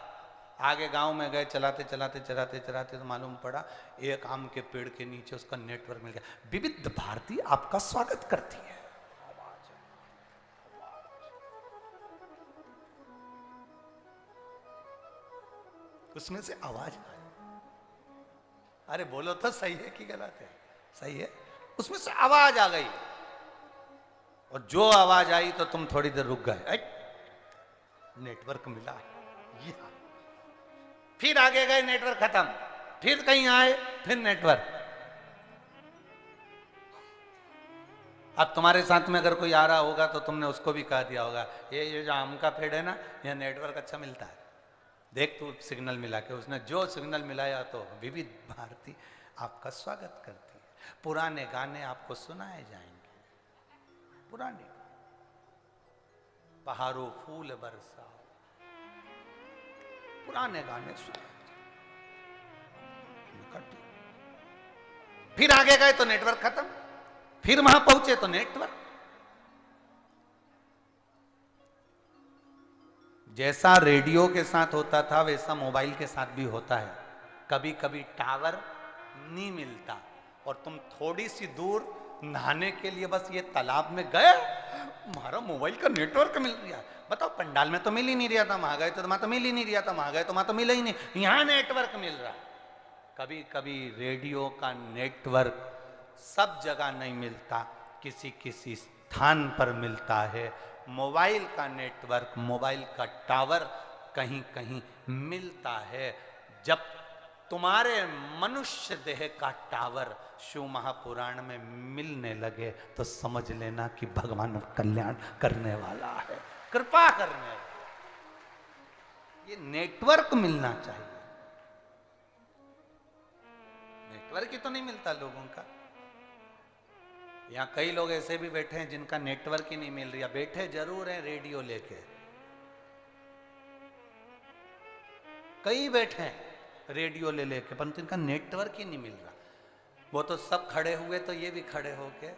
आगे गांव में गए, चलाते चलाते चलाते चलाते तो मालूम पड़ा एक आम के पेड़ के नीचे उसका नेटवर्क मिल गया। विविध भारती आपका स्वागत करती है। उसमें से आवाज आई। अरे बोलो तो सही है कि गलत है? सही है। उसमें से आवाज आ गई, और जो आवाज आई तो तुम थोड़ी देर रुक गए, नेटवर्क मिला। फिर आगे गए, नेटवर्क खत्म, फिर कहीं आए, फिर नेटवर्क। अब तुम्हारे साथ में अगर कोई आ रहा होगा तो तुमने उसको भी कह दिया होगा ये जो आम का पेड़ है ना, यह नेटवर्क अच्छा मिलता है, देख तू सिग्नल मिला के। उसने जो सिग्नल मिलाया तो विविध भारती आपका स्वागत करती है। पुराने गाने आपको सुनाए जाएंगे, पुराने पहाड़ों फूल बरसाओ, पुराने गाने सुनाए। फिर आगे गए तो नेटवर्क खत्म, फिर वहां पहुंचे तो नेटवर्क। जैसा रेडियो के साथ होता था वैसा मोबाइल के साथ भी होता है। कभी कभी टावर नहीं मिलता और तुम थोड़ी सी दूर नहाने के लिए बस ये तालाब में गए, हमारा मोबाइल का नेटवर्क मिल रहा। बताओ, पंडाल में तो मिल ही नहीं रहा था, वहां गए तो वहां तो मिल ही नहीं रहा था, वहां गए तो वहां तो मिला ही नहीं, यहां नेटवर्क मिल रहा। कभी कभी रेडियो का नेटवर्क सब जगह नहीं मिलता, किसी किसी स्थान पर मिलता है। मोबाइल का नेटवर्क, मोबाइल का टावर कहीं कहीं मिलता है। जब तुम्हारे मनुष्य देह का टावर शिव महापुराण में मिलने लगे तो समझ लेना कि भगवान कल्याण करने वाला है, कृपा करने वाला। ये नेटवर्क मिलना चाहिए, नेटवर्क ही तो नहीं मिलता लोगों का। यहां कई लोग ऐसे भी बैठे हैं जिनका नेटवर्क ही नहीं मिल रहा, बैठे जरूर हैं रेडियो लेके, कई बैठे हैं रेडियो ले लेके, परंतु इनका नेटवर्क ही नहीं मिल रहा। वो तो सब खड़े हुए तो ये भी खड़े होके,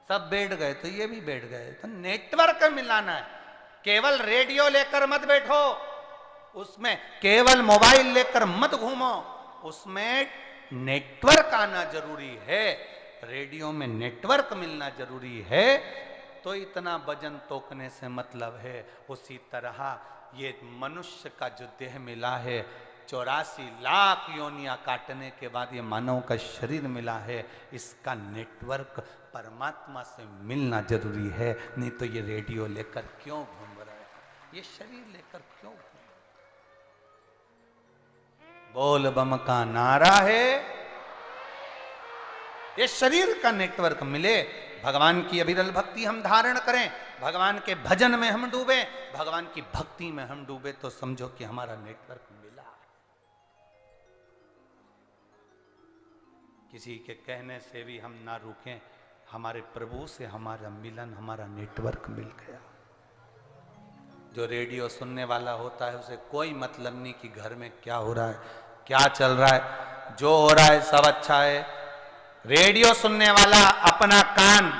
सब बैठ गए तो ये भी बैठ गए। तो नेटवर्क मिलाना है। केवल रेडियो लेकर मत बैठो, उसमें केवल मोबाइल लेकर मत घूमो, उसमें नेटवर्क आना जरूरी है। रेडियो में नेटवर्क मिलना जरूरी है। तो इतना वजन तोकने से मतलब है। उसी तरह ये मनुष्य का जो देह मिला है, 84 लाख योनियां काटने के बाद ये मानव का शरीर मिला है, इसका नेटवर्क परमात्मा से मिलना जरूरी है। नहीं तो ये रेडियो लेकर क्यों घूम रहा है, ये शरीर लेकर क्यों घूम। बोल बम का नारा है, ये शरीर का नेटवर्क मिले। भगवान की अविरल भक्ति हम धारण करें, भगवान के भजन में हम डूबे, भगवान की भक्ति में हम डूबे, तो समझो कि हमारा नेटवर्क मिला। किसी के कहने से भी हम ना रुकें, हमारे प्रभु से हमारा मिलन, हमारा नेटवर्क मिल गया। जो रेडियो सुनने वाला होता है उसे कोई मतलब नहीं कि घर में क्या हो रहा है, क्या चल रहा है, जो हो रहा है सब अच्छा है। रेडियो सुनने वाला अपना कान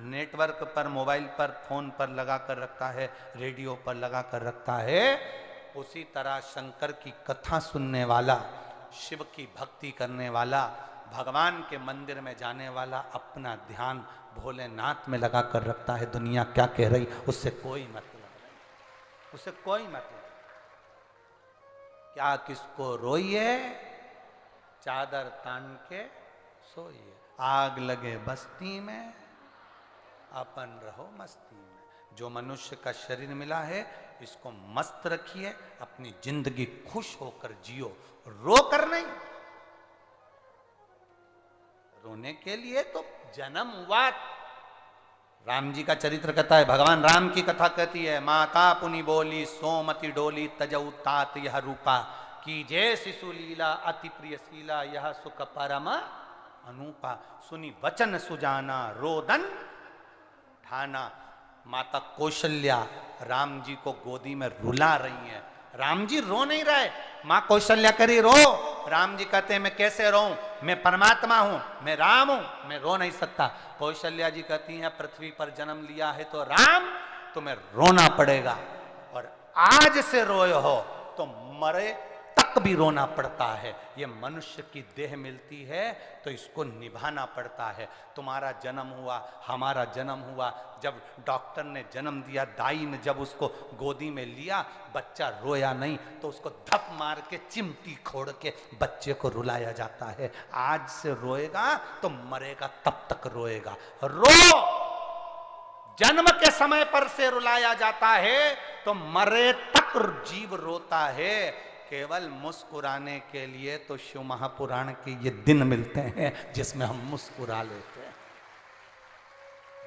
नेटवर्क पर, मोबाइल पर, फोन पर लगा कर रखता है, रेडियो पर लगा कर रखता है। उसी तरह शंकर की कथा सुनने वाला, शिव की भक्ति करने वाला, भगवान के मंदिर में जाने वाला अपना ध्यान भोलेनाथ में लगा कर रखता है। दुनिया क्या कह रही उससे कोई मतलब नहीं, उससे कोई मतलब। क्या किसको रोइए, चादर तान के सोइए, आग लगे बस्ती में, अपन रहो मस्ती में। जो मनुष्य का शरीर मिला है इसको मस्त रखिए, अपनी जिंदगी खुश होकर जियो, रो कर नहीं। रोने के लिए तो जन्म हुआ। राम जी का चरित्र कहता है, भगवान राम की कथा कहती है, माता पुनि बोली सोमति डोली तजऊ तात यह रूपा, की जय शिशु लीला अति प्रिय शीला, यह सुख परम अनूपा। सुनी वचन सुजाना रोदन ठाना। माता कौशल्या राम जी को गोदी में रुला रही है। राम जी रो नहीं रहे, मां कौशल्या करी रो। राम जी कहते हैं मैं कैसे रोऊं, मैं परमात्मा हूं, मैं राम हूं, मैं रो नहीं सकता। कौशल्या जी कहती हैं पृथ्वी पर जन्म लिया है तो राम तुम्हें रोना पड़ेगा, और आज से रोए हो तो मरे तक भी रोना पड़ता है। ये मनुष्य की देह मिलती है तो इसको निभाना पड़ता है। तुम्हारा जन्म हुआ, हमारा जन्म हुआ, जब डॉक्टर ने जन्म दिया, दाई ने जब उसको गोदी में लिया, बच्चा रोया नहीं तो उसको धप मार के चिमटी खोड़ के बच्चे को रुलाया जाता है। आज से रोएगा तो मरेगा तब तक रोएगा। रो, जन्म के समय पर से रुलाया जाता है तो मरे तक जीव रोता है। केवल मुस्कुराने के लिए तो शिव महापुराण के ये दिन मिलते हैं जिसमें हम मुस्कुरा लेते हैं,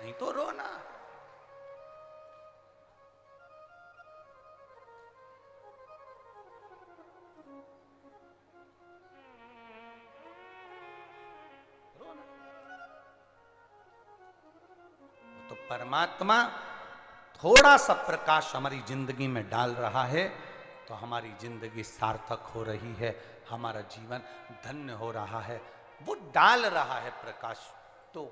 नहीं तो रोना। तो परमात्मा थोड़ा सा प्रकाश हमारी जिंदगी में डाल रहा है तो हमारी जिंदगी सार्थक हो रही है, हमारा जीवन धन्य हो रहा है। वो डाल रहा है प्रकाश। तो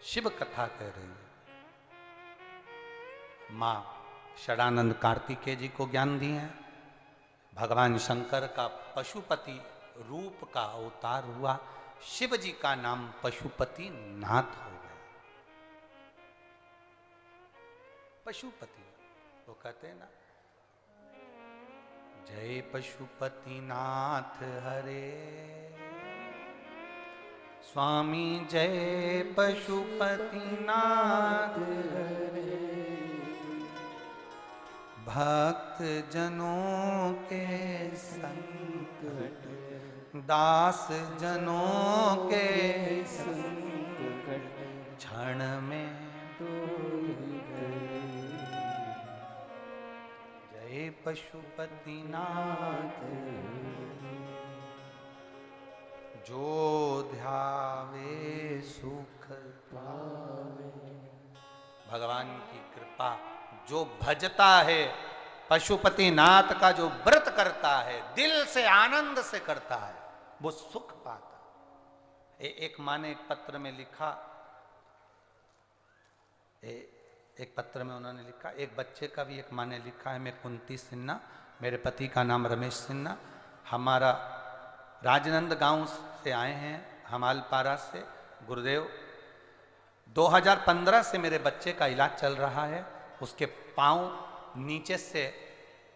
शिव कथा कह रही है, मां षडानंद कार्तिकेय जी को ज्ञान दिए हैं। भगवान शंकर का पशुपति रूप का अवतार हुआ, शिव जी का नाम पशुपति नाथ हो गया। पशुपति वो कहते हैं ना, जय पशुपति नाथ हरे स्वामी, जय पशुपति नाथ हरे, भक्त जनों के संकट दास जनों के संकट क्षण में दूर गए। जय पशुपति नाथ जो ध्यावे सुख पावे। भगवान की कृपा जो भजता है, पशुपति नाथ का जो व्रत करता है, दिल से आनंद से करता है, वो सुख पाता। एक माँ ने एक पत्र में लिखा, एक पत्र में उन्होंने लिखा, एक बच्चे का भी एक माँ ने लिखा है, मैं कुंती सिन्हा, मेरे पति का नाम रमेश सिन्हा, हमारा राजनंद गांव से आए हैं, हमालपारा से। गुरुदेव 2015 से मेरे बच्चे का इलाज चल रहा है, उसके पाँव नीचे से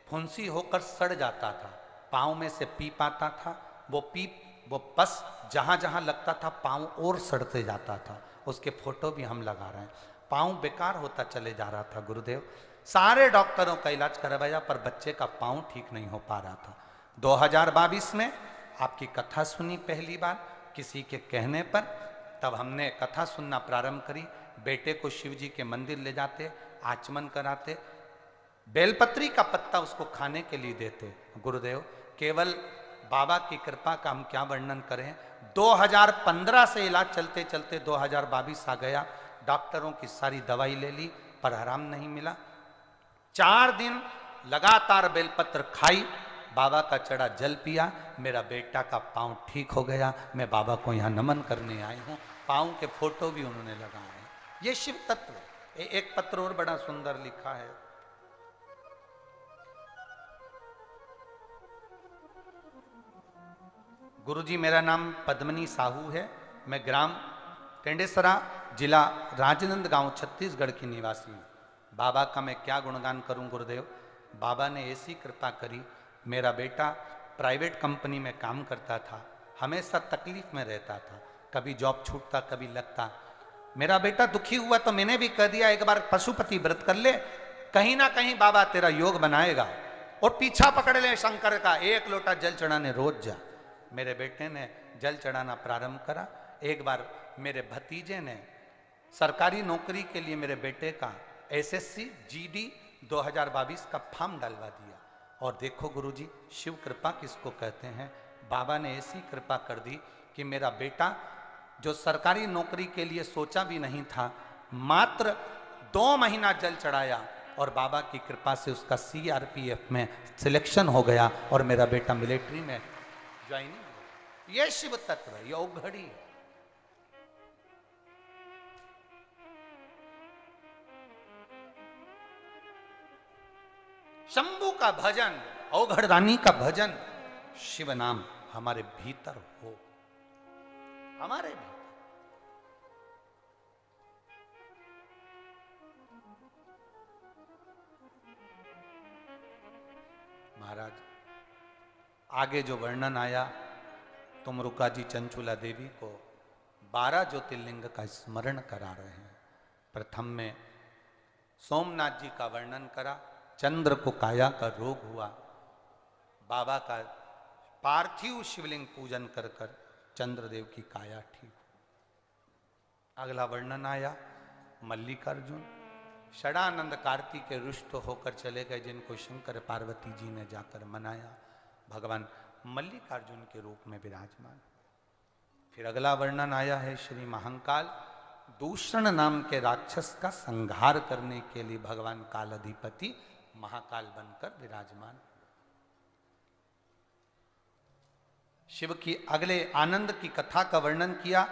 फुंसी होकर सड़ जाता था, पाँव में से पीप आता था, वो पस जहाँ जहाँ लगता था पाँव और सड़ते जाता था। उसके फोटो भी हम लगा रहे हैं। पाँव बेकार होता चले जा रहा था गुरुदेव, सारे डॉक्टरों का इलाज करवाया पर बच्चे का पाँव ठीक नहीं हो पा रहा था। 2022 में आपकी कथा सुनी पहली बार किसी के कहने पर, तब हमने कथा सुनना प्रारंभ करी। बेटे को शिव जी के मंदिर ले जाते, आचमन कराते, बेलपत्री का पत्ता उसको खाने के लिए देते। गुरुदेव केवल बाबा की कृपा का हम क्या वर्णन करें। 2015 से इलाज चलते चलते 2022 आ गया, डॉक्टरों की सारी दवाई ले ली पर आराम नहीं मिला। 4 दिन लगातार बेलपत्र खाई, बाबा का चढ़ा जल पिया, मेरा बेटा का पाँव ठीक हो गया। मैं बाबा को यहाँ नमन करने आई हूँ, पाँव के फोटो भी उन्होंने लगाए हैं। ये शिव तत्व है। एक पत्र और बड़ा सुंदर लिखा है, गुरुजी मेरा नाम पद्मनी साहू है, मैं ग्राम टेंडेसरा जिला राजनंद गांव छत्तीसगढ़ की निवासी हूँ। बाबा का मैं क्या गुणगान करूं गुरुदेव। बाबा ने ऐसी कृपा करी, मेरा बेटा प्राइवेट कंपनी में काम करता था, हमेशा तकलीफ में रहता था, कभी जॉब छूटता कभी लगता। मेरा बेटा दुखी हुआ तो मैंने भी कह दिया एक बार पशुपति व्रत कर ले, कहीं ना कहीं बाबा तेरा योग बनाएगा। और पीछा पकड़ ले शंकर का, 1 लोटा जल चढ़ाने रोज जा। मेरे बेटे ने जल चढ़ाना प्रारंभ करा। एक बार मेरे भतीजे ने सरकारी नौकरी के लिए मेरे बेटे का एसएससी जीडी 2022 का फॉर्म डलवा दिया। और देखो गुरुजी, शिव कृपा किसको कहते हैं। बाबा ने ऐसी कृपा कर दी कि मेरा बेटा जो सरकारी नौकरी के लिए सोचा भी नहीं था, मात्र 2 महीना जल चढ़ाया और बाबा की कृपा से उसका सीआरपीएफ में सिलेक्शन हो गया और मेरा बेटा मिलिट्री में ज्वाइनिंग। ये शिव तत्व है, ये औघड़ी है। शंभू का भजन, औघड़दानी का भजन, शिव नाम हमारे भीतर हो, हमारे भीतर। महाराज आगे जो वर्णन आया, तुमरुका जी चंचुला देवी को 12 ज्योतिर्लिंग का स्मरण करा रहे हैं। प्रथम में सोमनाथ जी का वर्णन करा, चंद्र को काया का रोग हुआ, बाबा का पार्थिव शिवलिंग पूजन कर कर चंद्रदेव की काया ठीक। अगला वर्णन आया मल्लिकार्जुन, षडानंद कार्तिक के रुष्ट होकर चले गए, जिनको शंकर पार्वती जी ने जाकर मनाया, भगवान मल्लिकार्जुन के रूप में विराजमान। फिर अगला वर्णन आया है श्री महाकाल, दूषण नाम के राक्षस का संहार करने के लिए भगवान कालाधिपति महाकाल बनकर विराजमान। शिव की अगले आनंद की कथा का वर्णन किया।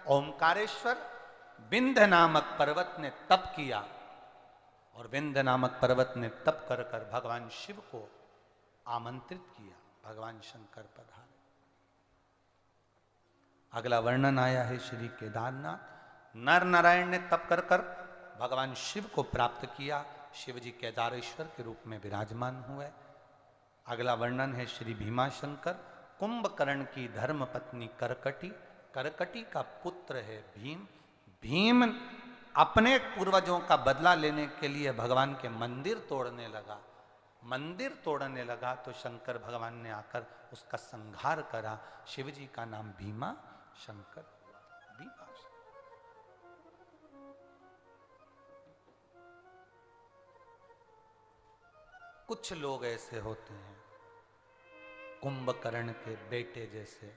ओमकारेश्वर विंध्य नामक पर्वत ने तप किया और विंध्य नामक पर्वत ने तप कर कर भगवान शिव को आमंत्रित किया, भगवान शंकर पधारे। अगला वर्णन आया है श्री केदारनाथ, नर नारायण ने तप कर कर भगवान शिव को प्राप्त किया, शिव जी केदारेश्वर के रूप में विराजमान हुए। अगला वर्णन है श्री भीमाशंकर, कुंभकर्ण की धर्म पत्नी करकटी, करकटी का पुत्र है भीम। भीम अपने पूर्वजों का बदला लेने के लिए भगवान के मंदिर तोड़ने लगा, मंदिर तोड़ने लगा तो शंकर भगवान ने आकर उसका संहार करा। शिव जी का नाम भीमा शंकर, भीमा शंकर। कुछ लोग ऐसे होते हैं कुंभकर्ण के बेटे जैसे,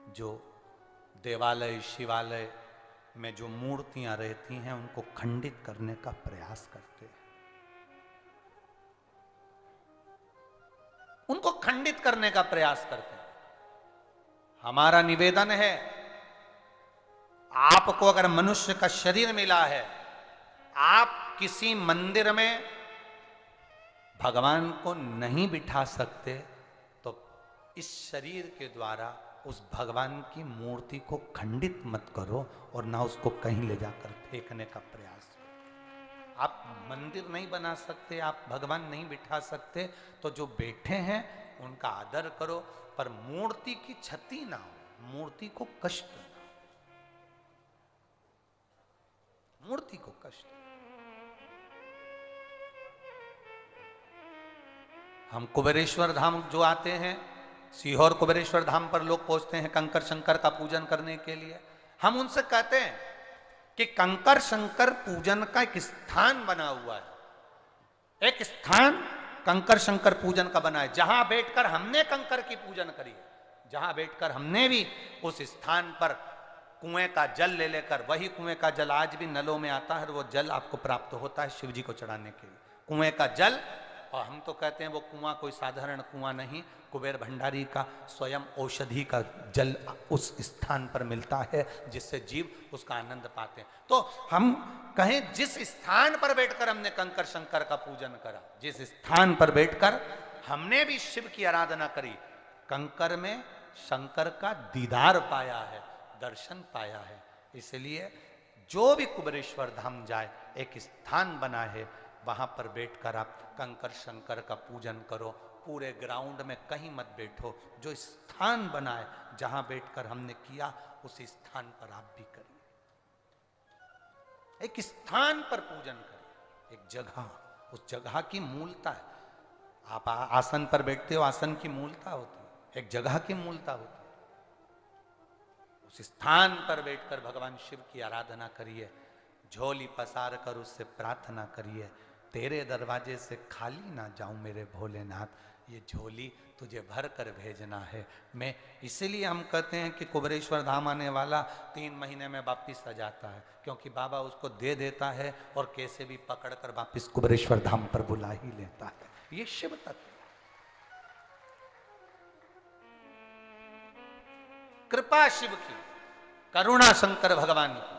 जो देवालय शिवालय में जो मूर्तियां रहती हैं उनको खंडित करने का प्रयास करते हैं, उनको खंडित करने का प्रयास करते हैं। हमारा निवेदन है, आपको अगर मनुष्य का शरीर मिला है, आप किसी मंदिर में भगवान को नहीं बिठा सकते, तो इस शरीर के द्वारा उस भगवान की मूर्ति को खंडित मत करो और ना उसको कहीं ले जाकर फेंकने का प्रयास करो। आप मंदिर नहीं बना सकते, आप भगवान नहीं बिठा सकते, तो जो बैठे हैं उनका आदर करो, पर मूर्ति की क्षति ना हो, मूर्ति को कष्ट ना हो, मूर्ति को कष्ट। हम कुबेरेश्वर धाम जो आते हैं, सीहोर कुबेरेश्वर धाम पर लोग पहुंचते हैं कंकर शंकर का पूजन करने के लिए। हम उनसे कहते हैं कि कंकर शंकर पूजन का एक स्थान बना हुआ है, एक स्थान कंकर शंकर पूजन का बना है, जहां बैठकर हमने कंकर की पूजन करी है, जहां बैठकर हमने भी उस स्थान पर कुएं का जल ले लेकर, वही कुएं का जल आज भी नलों में आता है, वो जल आपको प्राप्त होता है शिव जी को चढ़ाने के लिए, कुएं का जल। और हम तो कहते हैं वो कुआं कोई साधारण कुआं नहीं, कुबेर भंडारी का स्वयं औषधि का जल उस स्थान पर मिलता है, जिससे जीव उसका आनंद पाते हैं। तो हम कहें जिस स्थान पर बैठकर हमने कंकर शंकर का पूजन करा, जिस स्थान पर बैठकर हमने भी शिव की आराधना करी, कंकर में शंकर का दीदार पाया है, दर्शन पाया है। इसलिए जो भी कुबेरेश्वर धाम जाए, एक स्थान बना है, वहां पर बैठकर आप कंकर शंकर का पूजन करो। पूरे ग्राउंड में कहीं मत बैठो, जो स्थान बना है जहां बैठकर हमने किया, उस स्थान पर आप भी करिए, एक स्थान पर पूजन करिए, एक जगह, उस जगह की मूलता है। आप आसन पर बैठते हो, आसन की मूलता होती है, एक जगह की मूलता होती है। उस स्थान पर बैठकर भगवान शिव की आराधना करिए, झोली पसार कर उससे प्रार्थना करिए, तेरे दरवाजे से खाली ना जाऊं मेरे भोलेनाथ, ये झोली तुझे भर कर भेजना है। मैं इसीलिए हम कहते हैं कि कुबेरेश्वर धाम आने वाला 3 महीने में वापिस आ जाता है, क्योंकि बाबा उसको दे देता है और कैसे भी पकड़कर वापिस कुबेरेश्वर धाम पर बुला ही लेता है। ये शिव तत्व, कृपा शिव की, करुणा शंकर भगवान की।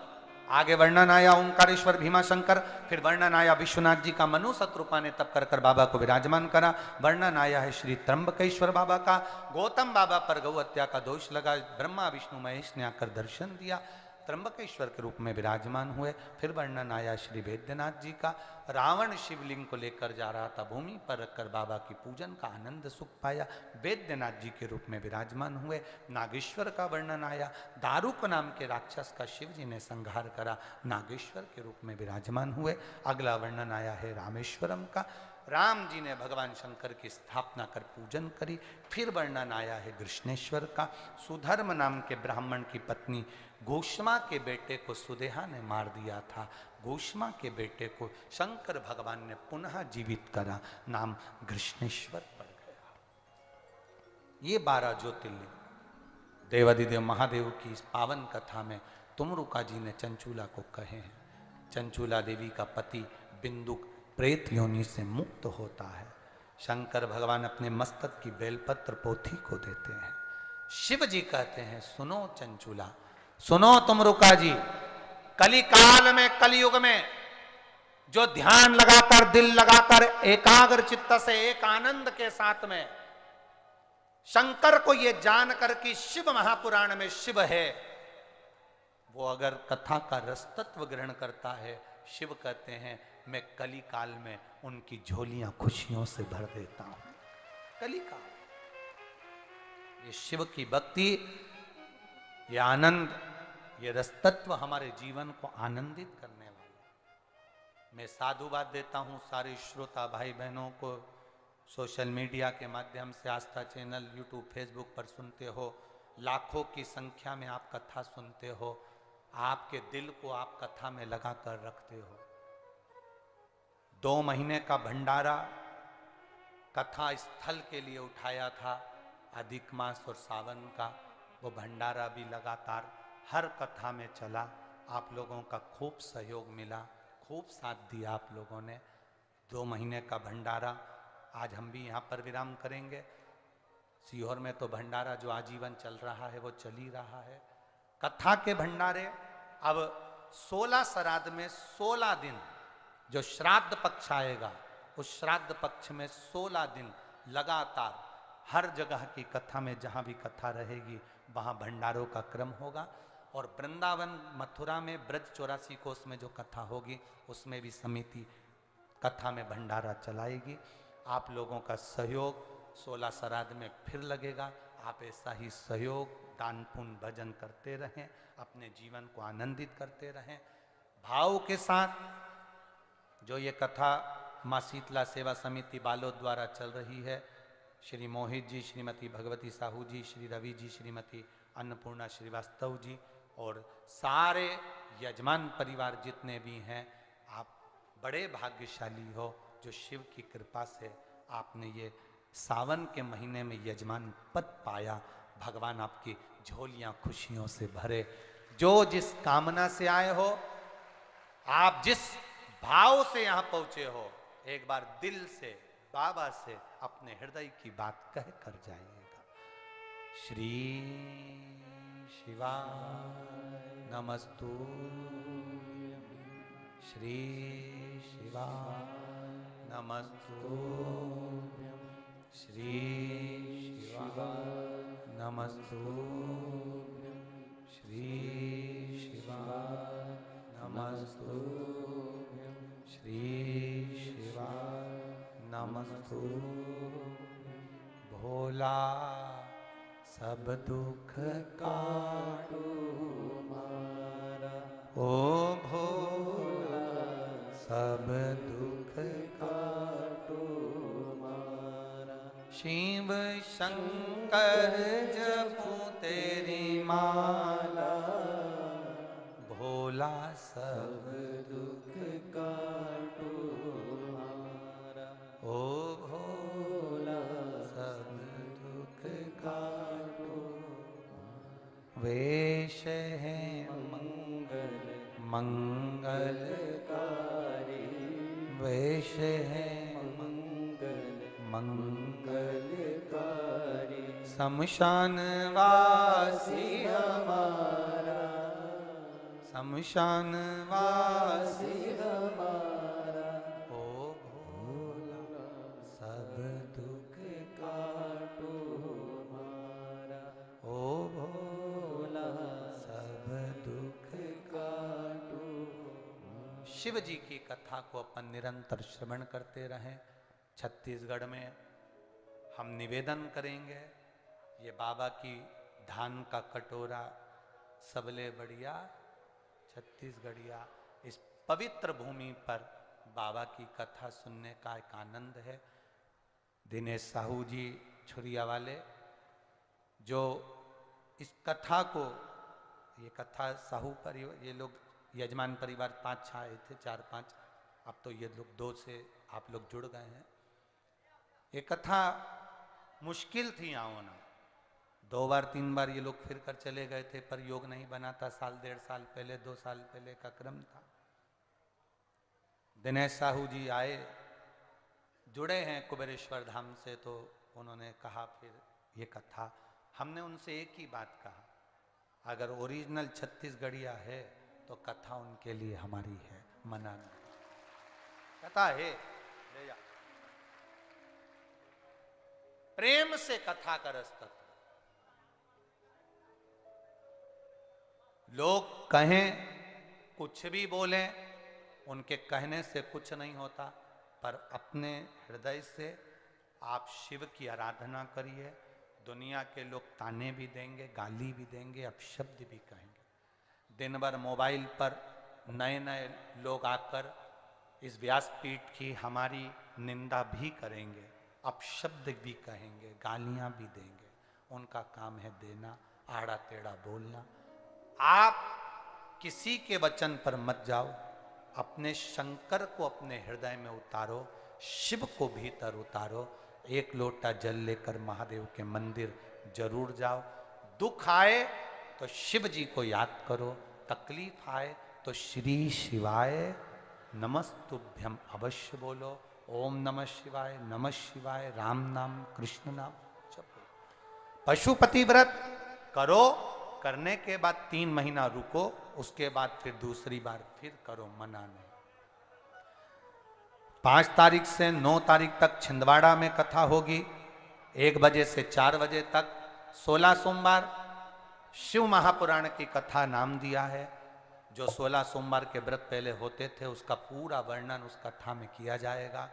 आगे वर्णन आया ओंकारेश्वर भीमाशंकर, फिर वर्णन आया विश्वनाथ जी का, मनु शत्रुपा ने तप कर कर बाबा को विराजमान करा। वर्णन आया है श्री त्र्यंबकेश्वर बाबा का, गौतम बाबा पर गौ हत्या का दोष लगा, ब्रह्मा विष्णु महेश ने आकर दर्शन दिया। त्र्यंबकेश्वर के रूप में विराजमान हुए। फिर वर्णन आया श्री वैद्यनाथ जी का, रावण शिवलिंग को लेकर जा रहा था, भूमि पर रखकर बाबा की पूजन का आनंद सुख पाया, वैद्यनाथ जी के रूप में विराजमान हुए। नागेश्वर का वर्णन आया, दारुक नाम के राक्षस का शिव जी ने संहार करा, नागेश्वर के रूप में विराजमान हुए। अगला वर्णन आया है रामेश्वरम का, राम जी ने भगवान शंकर की स्थापना कर पूजन करी। फिर वर्णन आया है कृष्णेश्वर का, सुधर्म नाम के ब्राह्मण की पत्नी गोष्मा के बेटे को सुदेहा ने मार दिया था, गोष्मा के बेटे को शंकर भगवान ने पुनः जीवित करा, नाम कृष्णेश्वर पड़ गया। ये 12 ज्योतिर्लिंग देवादिदेव महादेव की इस पावन कथा में तुमरुका जी ने चंचूला को कहे हैं। चंचूला देवी का पति बिंदुक प्रेत योनि से मुक्त होता है। शंकर भगवान अपने मस्तक की बेलपत्र पोथी को देते हैं। शिव जी कहते हैं, सुनो चंचूला, सुनो तुमरुका जी, कली काल में, कलयुग में जो ध्यान लगाकर, दिल लगाकर, एकाग्र चित्त से, एक आनंद के साथ में शंकर को ये जानकर कि शिव महापुराण में शिव है, वो अगर कथा का रसतत्व ग्रहण करता है, शिव कहते हैं मैं कली काल में उनकी झोलियां खुशियों से भर देता हूं। कली काल, ये शिव की भक्ति, ये आनंद, ये रसतत्व हमारे जीवन को आनंदित करने वाला। मैं साधुवाद देता हूं सारे श्रोता भाई बहनों को, सोशल मीडिया के माध्यम से आस्था चैनल, यूट्यूब, फेसबुक पर सुनते हो, लाखों की संख्या में आप कथा सुनते हो, आपके दिल को आप कथा में लगा कर रखते हो। 2 महीने का भंडारा कथा स्थल के लिए उठाया था, अधिक मास और सावन का वो भंडारा भी लगातार हर कथा में चला। आप लोगों का खूब सहयोग मिला, खूब साथ दिया आप लोगों ने। 2 महीने का भंडारा, आज हम भी यहाँ पर विराम करेंगे। सीहोर में तो भंडारा जो आजीवन चल रहा है वो चल ही रहा है। कथा के भंडारे अब 16 श्राद्ध में 16 दिन जो श्राद्ध पक्ष आएगा, उस श्राद्ध पक्ष में 16 दिन लगातार हर जगह की कथा में, जहाँ भी कथा रहेगी वहाँ भंडारों का क्रम होगा। और वृंदावन मथुरा में ब्रज 84 कोस में जो कथा होगी उसमें भी समिति कथा में भंडारा चलाएगी। आप लोगों का सहयोग 16 श्राद्ध में फिर लगेगा। आप ऐसा ही सहयोग, दान पुण्य, भजन करते रहें, अपने जीवन को आनंदित करते रहें। भाव के साथ जो ये कथा माँ शीतला सेवा समिति बालोद द्वारा चल रही है, श्री मोहित जी, श्रीमती भगवती साहू जी, श्री रवि जी, श्रीमती अन्नपूर्णा श्रीवास्तव जी और सारे यजमान परिवार जितने भी हैं, आप बड़े भाग्यशाली हो जो शिव की कृपा से आपने ये सावन के महीने में यजमान पद पाया। भगवान आपकी झोलियां खुशियों से भरे। जो जिस कामना से आए हो, आप जिस भाव से यहां पहुंचे हो, एक बार दिल से बाबा से अपने हृदय की बात कह कर जाइएगा। श्री शिवाय नमस्तु, श्री शिवाय नमस्तु, श्री शिवाय नमस्तु, श्री शिवाय नमस्तु, श्री शिवाय नमस्तु। भोला सब दुख काटो मारा, ओ भोला सब दुख काटो मारा। शिव शंकर जपू तेरी माला, भोला सब दुख काटो मारा, ओ भोला सब दुख काटो। वेश है मंगल मंगलकारी, वेश है मंगल मंगलकारी। शमशान वासी हमारा, शमशान वासी हमारा, ओ भोला सब दुख काटो मारा, ओ भोला सब दुख शिव जी की कथा को अपन निरंतर श्रवण करते रहें। छत्तीसगढ़ में हम निवेदन करेंगे, ये बाबा की धान का कटोरा सबले बढ़िया छत्तीसगढ़िया। इस पवित्र भूमि पर बाबा की कथा सुनने का एक आनंद है। दिनेश साहू जी छुरिया वाले जो इस कथा को, ये कथा साहू परिवार, ये लोग यजमान परिवार 5-6 आए थे, 4-5, अब तो ये लोग 2 से आप लोग जुड़ गए हैं। ये कथा मुश्किल थी आना, 2 बार 3 बार ये लोग फिर कर चले गए थे, पर योग नहीं बना था। 1.5 साल पहले, 2 साल पहले का क्रम था। दिनेश साहू जी आए, जुड़े हैं कुबेरेश्वर धाम से, तो उन्होंने कहा फिर ये कथा, हमने उनसे एक ही बात कहा, अगर ओरिजिनल छत्तीसगढ़िया है तो कथा उनके लिए हमारी है, मना नहीं। कथा है, ले जा। प्रेम से कथा का रस तत्व। लोग कहें कुछ भी बोलें, उनके कहने से कुछ नहीं होता, पर अपने हृदय से आप शिव की आराधना करिए। दुनिया के लोग ताने भी देंगे, गाली भी देंगे, अपशब्द भी कहेंगे। दिन भर मोबाइल पर नए नए लोग आकर इस व्यासपीठ की हमारी निंदा भी करेंगे, अपशब्द भी कहेंगे, गालियां भी देंगे। उनका काम है देना, आड़ा टेढ़ा बोलना। आप किसी के वचन पर मत जाओ, अपने शंकर को अपने हृदय में उतारो, शिव को भीतर उतारो। 1 लोटा जल लेकर महादेव के मंदिर जरूर जाओ। दुख आए तो शिव जी को याद करो, तकलीफ आए तो श्री शिवाय नमस्तुभ्यम अवश्य बोलो। ओम नमः शिवाय, नमः शिवाय, राम नाम कृष्ण नाम जपो। पशुपति व्रत करो, करने के बाद 3 महीना रुको, उसके बाद फिर दूसरी बार फिर करो, मना नहीं। 5 तारीख से 9 तारीख तक छिंदवाड़ा में कथा होगी, 1 बजे से 4 बजे तक। 16 सोमवार शिव महापुराण की कथा नाम दिया है। जो 16 सोमवार के व्रत पहले होते थे, उसका पूरा वर्णन उस कथा में किया जाएगा।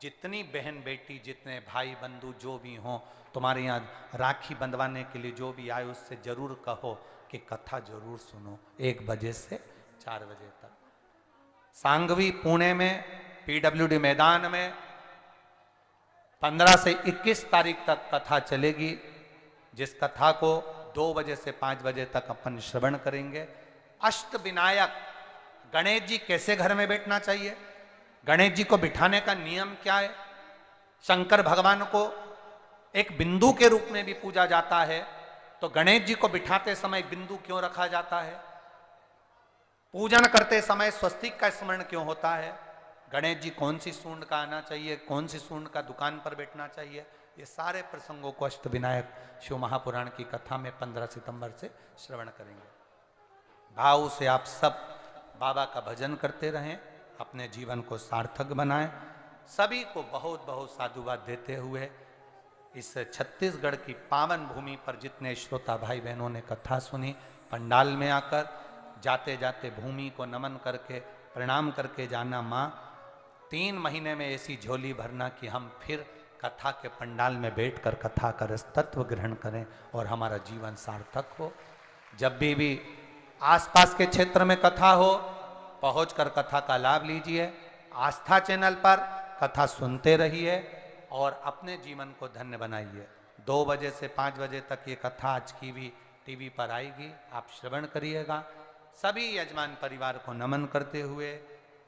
जितनी बहन बेटी, जितने भाई बंधु जो भी हों, तुम्हारे यहाँ राखी बंधवाने के लिए जो भी आए, उससे जरूर कहो कि कथा जरूर सुनो, 1 बजे से 4 बजे तक। सांगवी पुणे में PWD मैदान में 15 से 21 तारीख तक कथा चलेगी, जिस कथा को 2 बजे से 5 बजे तक अपन श्रवण करेंगे। अष्ट विनायक गणेश जी कैसे घर में बैठना चाहिए, गणेश जी को बिठाने का नियम क्या है, शंकर भगवान को एक बिंदु के रूप में भी पूजा जाता है, तो गणेश जी को बिठाते समय बिंदु क्यों रखा जाता है, पूजन करते समय स्वस्तिक का स्मरण क्यों होता है, गणेश जी कौन सी सूंड का आना चाहिए, कौन सी सूंड का दुकान पर बैठना चाहिए, ये सारे प्रसंगों को अष्टविनायक शिव महापुराण की कथा में 15 सितंबर से श्रवण करेंगे। भाव से आप सब बाबा का भजन करते रहें, अपने जीवन को सार्थक बनाएं। सभी को बहुत बहुत साधुवाद देते हुए इस छत्तीसगढ़ की पावन भूमि पर जितने श्रोता भाई बहनों ने कथा सुनी, पंडाल में आकर जाते जाते भूमि को नमन करके प्रणाम करके जाना। माँ 3 महीने में ऐसी झोली भरना कि हम फिर कथा के पंडाल में बैठकर कथा का रस तत्व ग्रहण करें और हमारा जीवन सार्थक हो। जब भी आसपास के क्षेत्र में कथा हो, पहुंचकर कथा का लाभ लीजिए। आस्था चैनल पर कथा सुनते रहिए और अपने जीवन को धन्य बनाइए। 2 बजे से 5 बजे तक ये कथा आज की भी टीवी पर आएगी, आप श्रवण करिएगा। सभी यजमान परिवार को नमन करते हुए,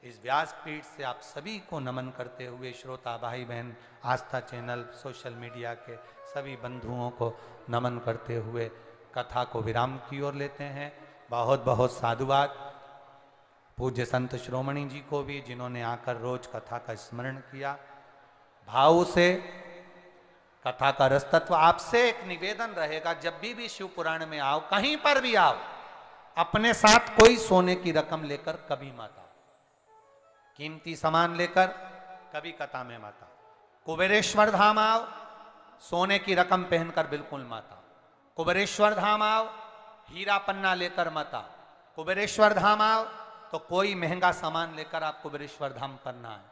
इस व्यासपीठ से आप सभी को नमन करते हुए, श्रोता भाई बहन, आस्था चैनल, सोशल मीडिया के सभी बंधुओं को नमन करते हुए कथा को विराम की ओर लेते हैं। बहुत बहुत साधुवाद पूज्य संत श्रोमणी जी को भी, जिन्होंने आकर रोज कथा का स्मरण किया। भाव से कथा का रस तत्व। आपसे एक निवेदन रहेगा, जब भी शिव पुराण में आओ, कहीं पर भी आओ, अपने साथ कोई सोने की रकम लेकर कभी मत आओ, कीमती सामान लेकर कभी कथा में मत आओ। कुबेरेश्वर धाम आओ, सोने की रकम पहनकर बिल्कुल मत आओ। कुबेरेश्वर धाम आओ, हीरा पन्ना लेकर मत आओ। कुबेरेश्वर धाम आओ, तो कोई महंगा सामान लेकर आप कुबेरेश्वर धाम पर ना आए,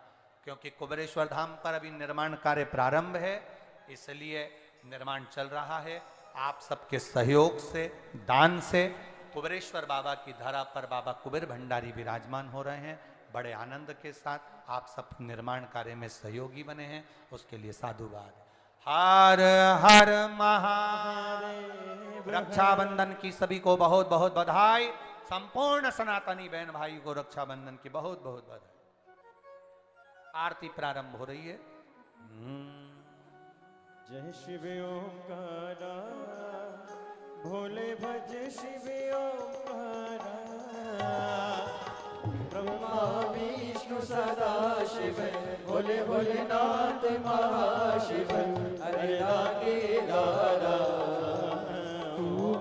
क्योंकि कुबेरेश्वर धाम पर अभी निर्माण कार्य प्रारंभ है, इसलिए निर्माण चल रहा है। आप सबके सहयोग से, दान से कुबेरेश्वर बाबा की धरा पर बाबा कुबेर भंडारी विराजमान हो रहे हैं। बड़े आनंद के साथ आप सब निर्माण कार्य में सहयोगी बने हैं, उसके लिए साधुवाद। हर हर महादेव। रक्षाबंधन की सभी को बहुत बहुत बधाई। संपूर्ण सनातनी बहन भाई को रक्षाबंधन की बहुत बहुत बधाई। आरती प्रारंभ हो रही है। जय शिव ओंकारा, भोले भज शिव ओंकारा। ब्रह्मा विष्णु सदा शिव, भोले भोलेनाथ महाशिव। हरे रागे दारा,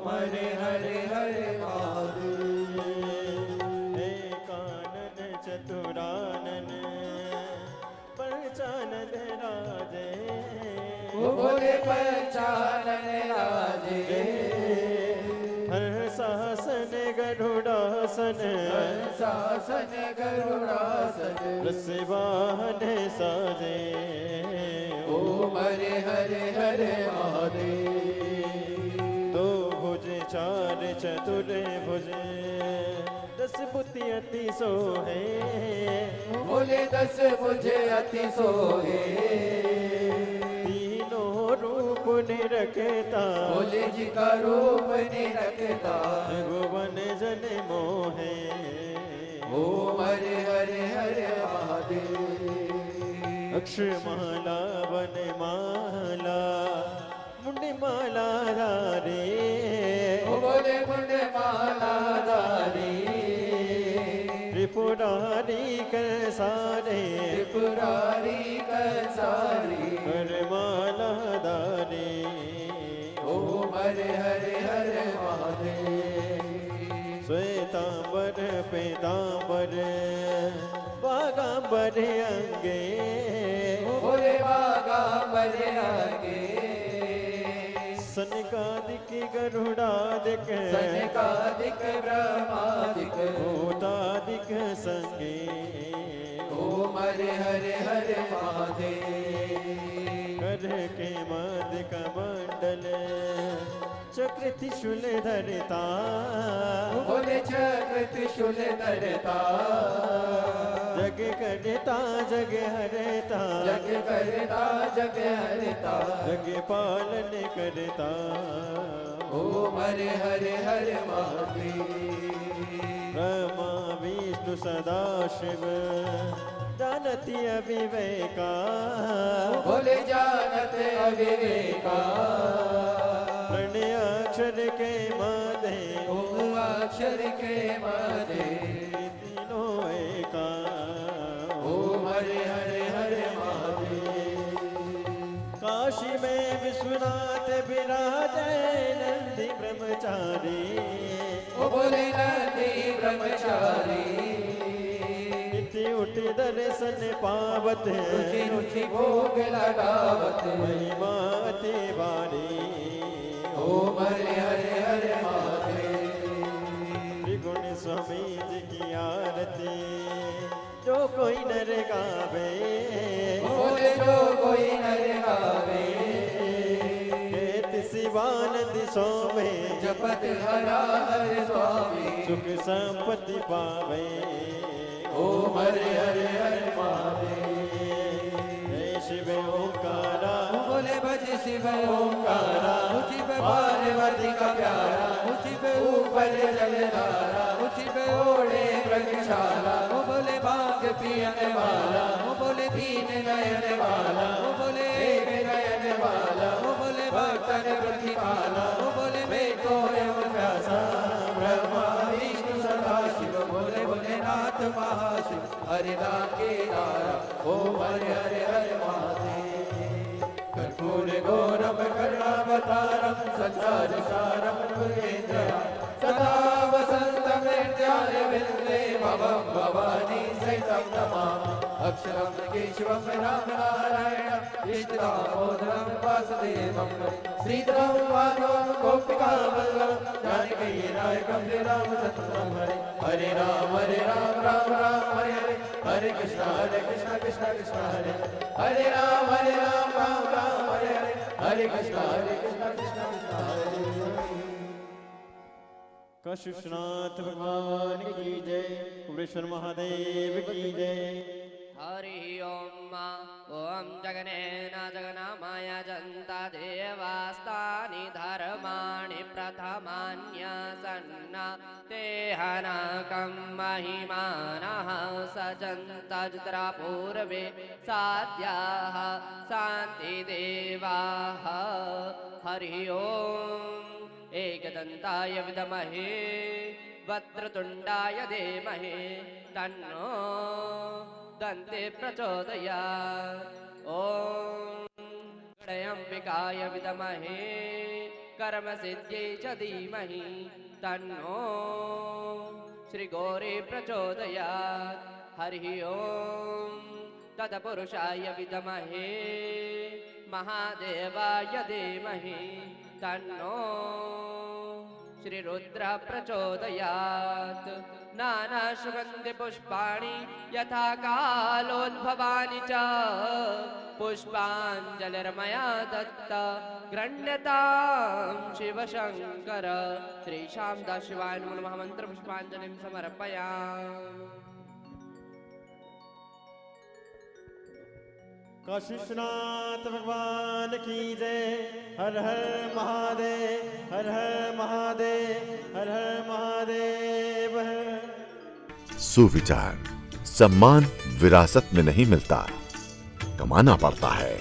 हरे हरे हरे महादेव। हे कानन चतुरानन, पंचानन राजे। भोले पंचानन राजे। हर शासन गरुड़ासन, शासन गरुड़ासन। रसवाहन साजे। ओम हरे हरे हरे महादेव। दो भुज चार चतुर भुज, 10 बुद्धि अति सोहे। बोले 10 भुज अति सोहे। तीनों रूप निरखता, भोले जी का रूप निरखता। भुवन जन मोहे। ओम हरे हरे हरे महादेव। अक्षमाला वनमाला, मुंडी माला धारे। बोले मुंडे माला धारी। त्रिपुरारी कर सारे, त्रिपुरारी कंसारी। वरमाला धारे। ओम हरे हरे हरे महादेव। श्वेतांबर पीतांबर, बागांबर अंगे। बोले बागांबर आगे। सनकादिक गरुड़ादिक, सनकादिक ब्रह्मादिक। भूतादिक संगे। ओम हरे हरे हरे महादेव। कर के मद कमंडल, चक्र त्रिशूल धरता। बोले चक्र त्रिशूल धरता। जग करता जग हरता, जग करता जग हरता। जग पालन करता। ओम हरे हरे हरे महादेव। ब्रह्मा विष्णु सदा शिव, जानती अविवेका। बोले जानते अविवेका। प्रणय अक्षर के मादे, ओम अक्षर के मादे। तीनों एका। ओम हरे हरे हरे महादेव। काशी में विश्वनाथ विराजे, नंदी ब्रह्मचारी। ओ बोले नंदी ब्रह्मचारी। नित्य उठ दर्शन पावत, रुचि रुचि भोग लगावत। महिमा अति बारी। ओम हरे हरे हरे महादेव। त्रिगुण स्वामी जी की आरती, जो कोई नर गावे। बोले जो कोई नर गावे। केत शिवानंद सोमे, जपत हरा हर स्वामी। सुख संपत्ति पावे। ओम हरे हरे हरे महादेव। जय शिव ओंकारा, बोले भज शिव ओंकारा। ऊंची पे पार्वती का प्यारा। ऊंची पे ऊपर जलधारा। ऊंची पे ओढ़े व्रतशाला। वो बोले भांग पियने वाला। वो बोले दीन नयन वाला। वो बोले एक नयन वाला। वो बोले भक्तन प्रतिपाला। वो बोले बेटो एवं व्यासा। ब्रह्मा विष्णु सदा शिव। बोले भोलेनाथ महाशिव। हरे रागे दारा। ओम हरे हरे हरे महादेव। कर्पूर गौरम करुणावतारम, संसार सारम भुजेन्द्रम। सदा वसंतम हृदयारविंदे भवं भवानी सहितं नमामि। अक्षरं केशवं राम नारायण इष्टदामोदरं वासुदेवं श्रीधरं माधवं गोपिका वल्लभं जानकी नायकं श्रीरामचन्द्रं हरे राम राम राम हरे हरे हरे कृष्ण कृष्ण कृष्ण हरे हरे राम राम राम हरे हरे हरे कृष्ण कृष्ण कृष्ण हरे काशीनाथ भगवान की जय, कुबेरेश्वर महादेव की जय। हरि ओम ओम जगनेन जगन्नामाय जन्ता देवास्तानि धर्माणि प्रथमान्यसन्ना तेहनकं महिमानः सजन्तज्रा पूर्वे साध्याः शान्तिदेवाः हरि ओम एकदन्ताय विद्महे वक्रतुण्डाय धीमहि तन्नो दन्ते प्रचोदयात्। ॐ गणेशाय विद्महे कर्मसिद्ध्यै च धीमहि तन्नो श्रीगौरी प्रचोदयात्। हरि ओम तत्पुरुषाय विद्महे महादेवाय धीमहि तन्नो श्रीरुद्र प्रचोदयात्। नानासुगन्धि पुष्पाणि यथा कालोद्भवानि च पुष्पाञ्जलिर्मया दत्त गृह्णतां शिवशङ्कर। श्रीशां दाशिवाय नमः मंत्र पुष्पाञ्जलिं समर्पयामि। काशीनाथ भगवान की जय। हर हर महादेव, हर हर महादेव, हर हर महादेव। सुविचार सम्मान विरासत में नहीं मिलता, कमाना पड़ता है।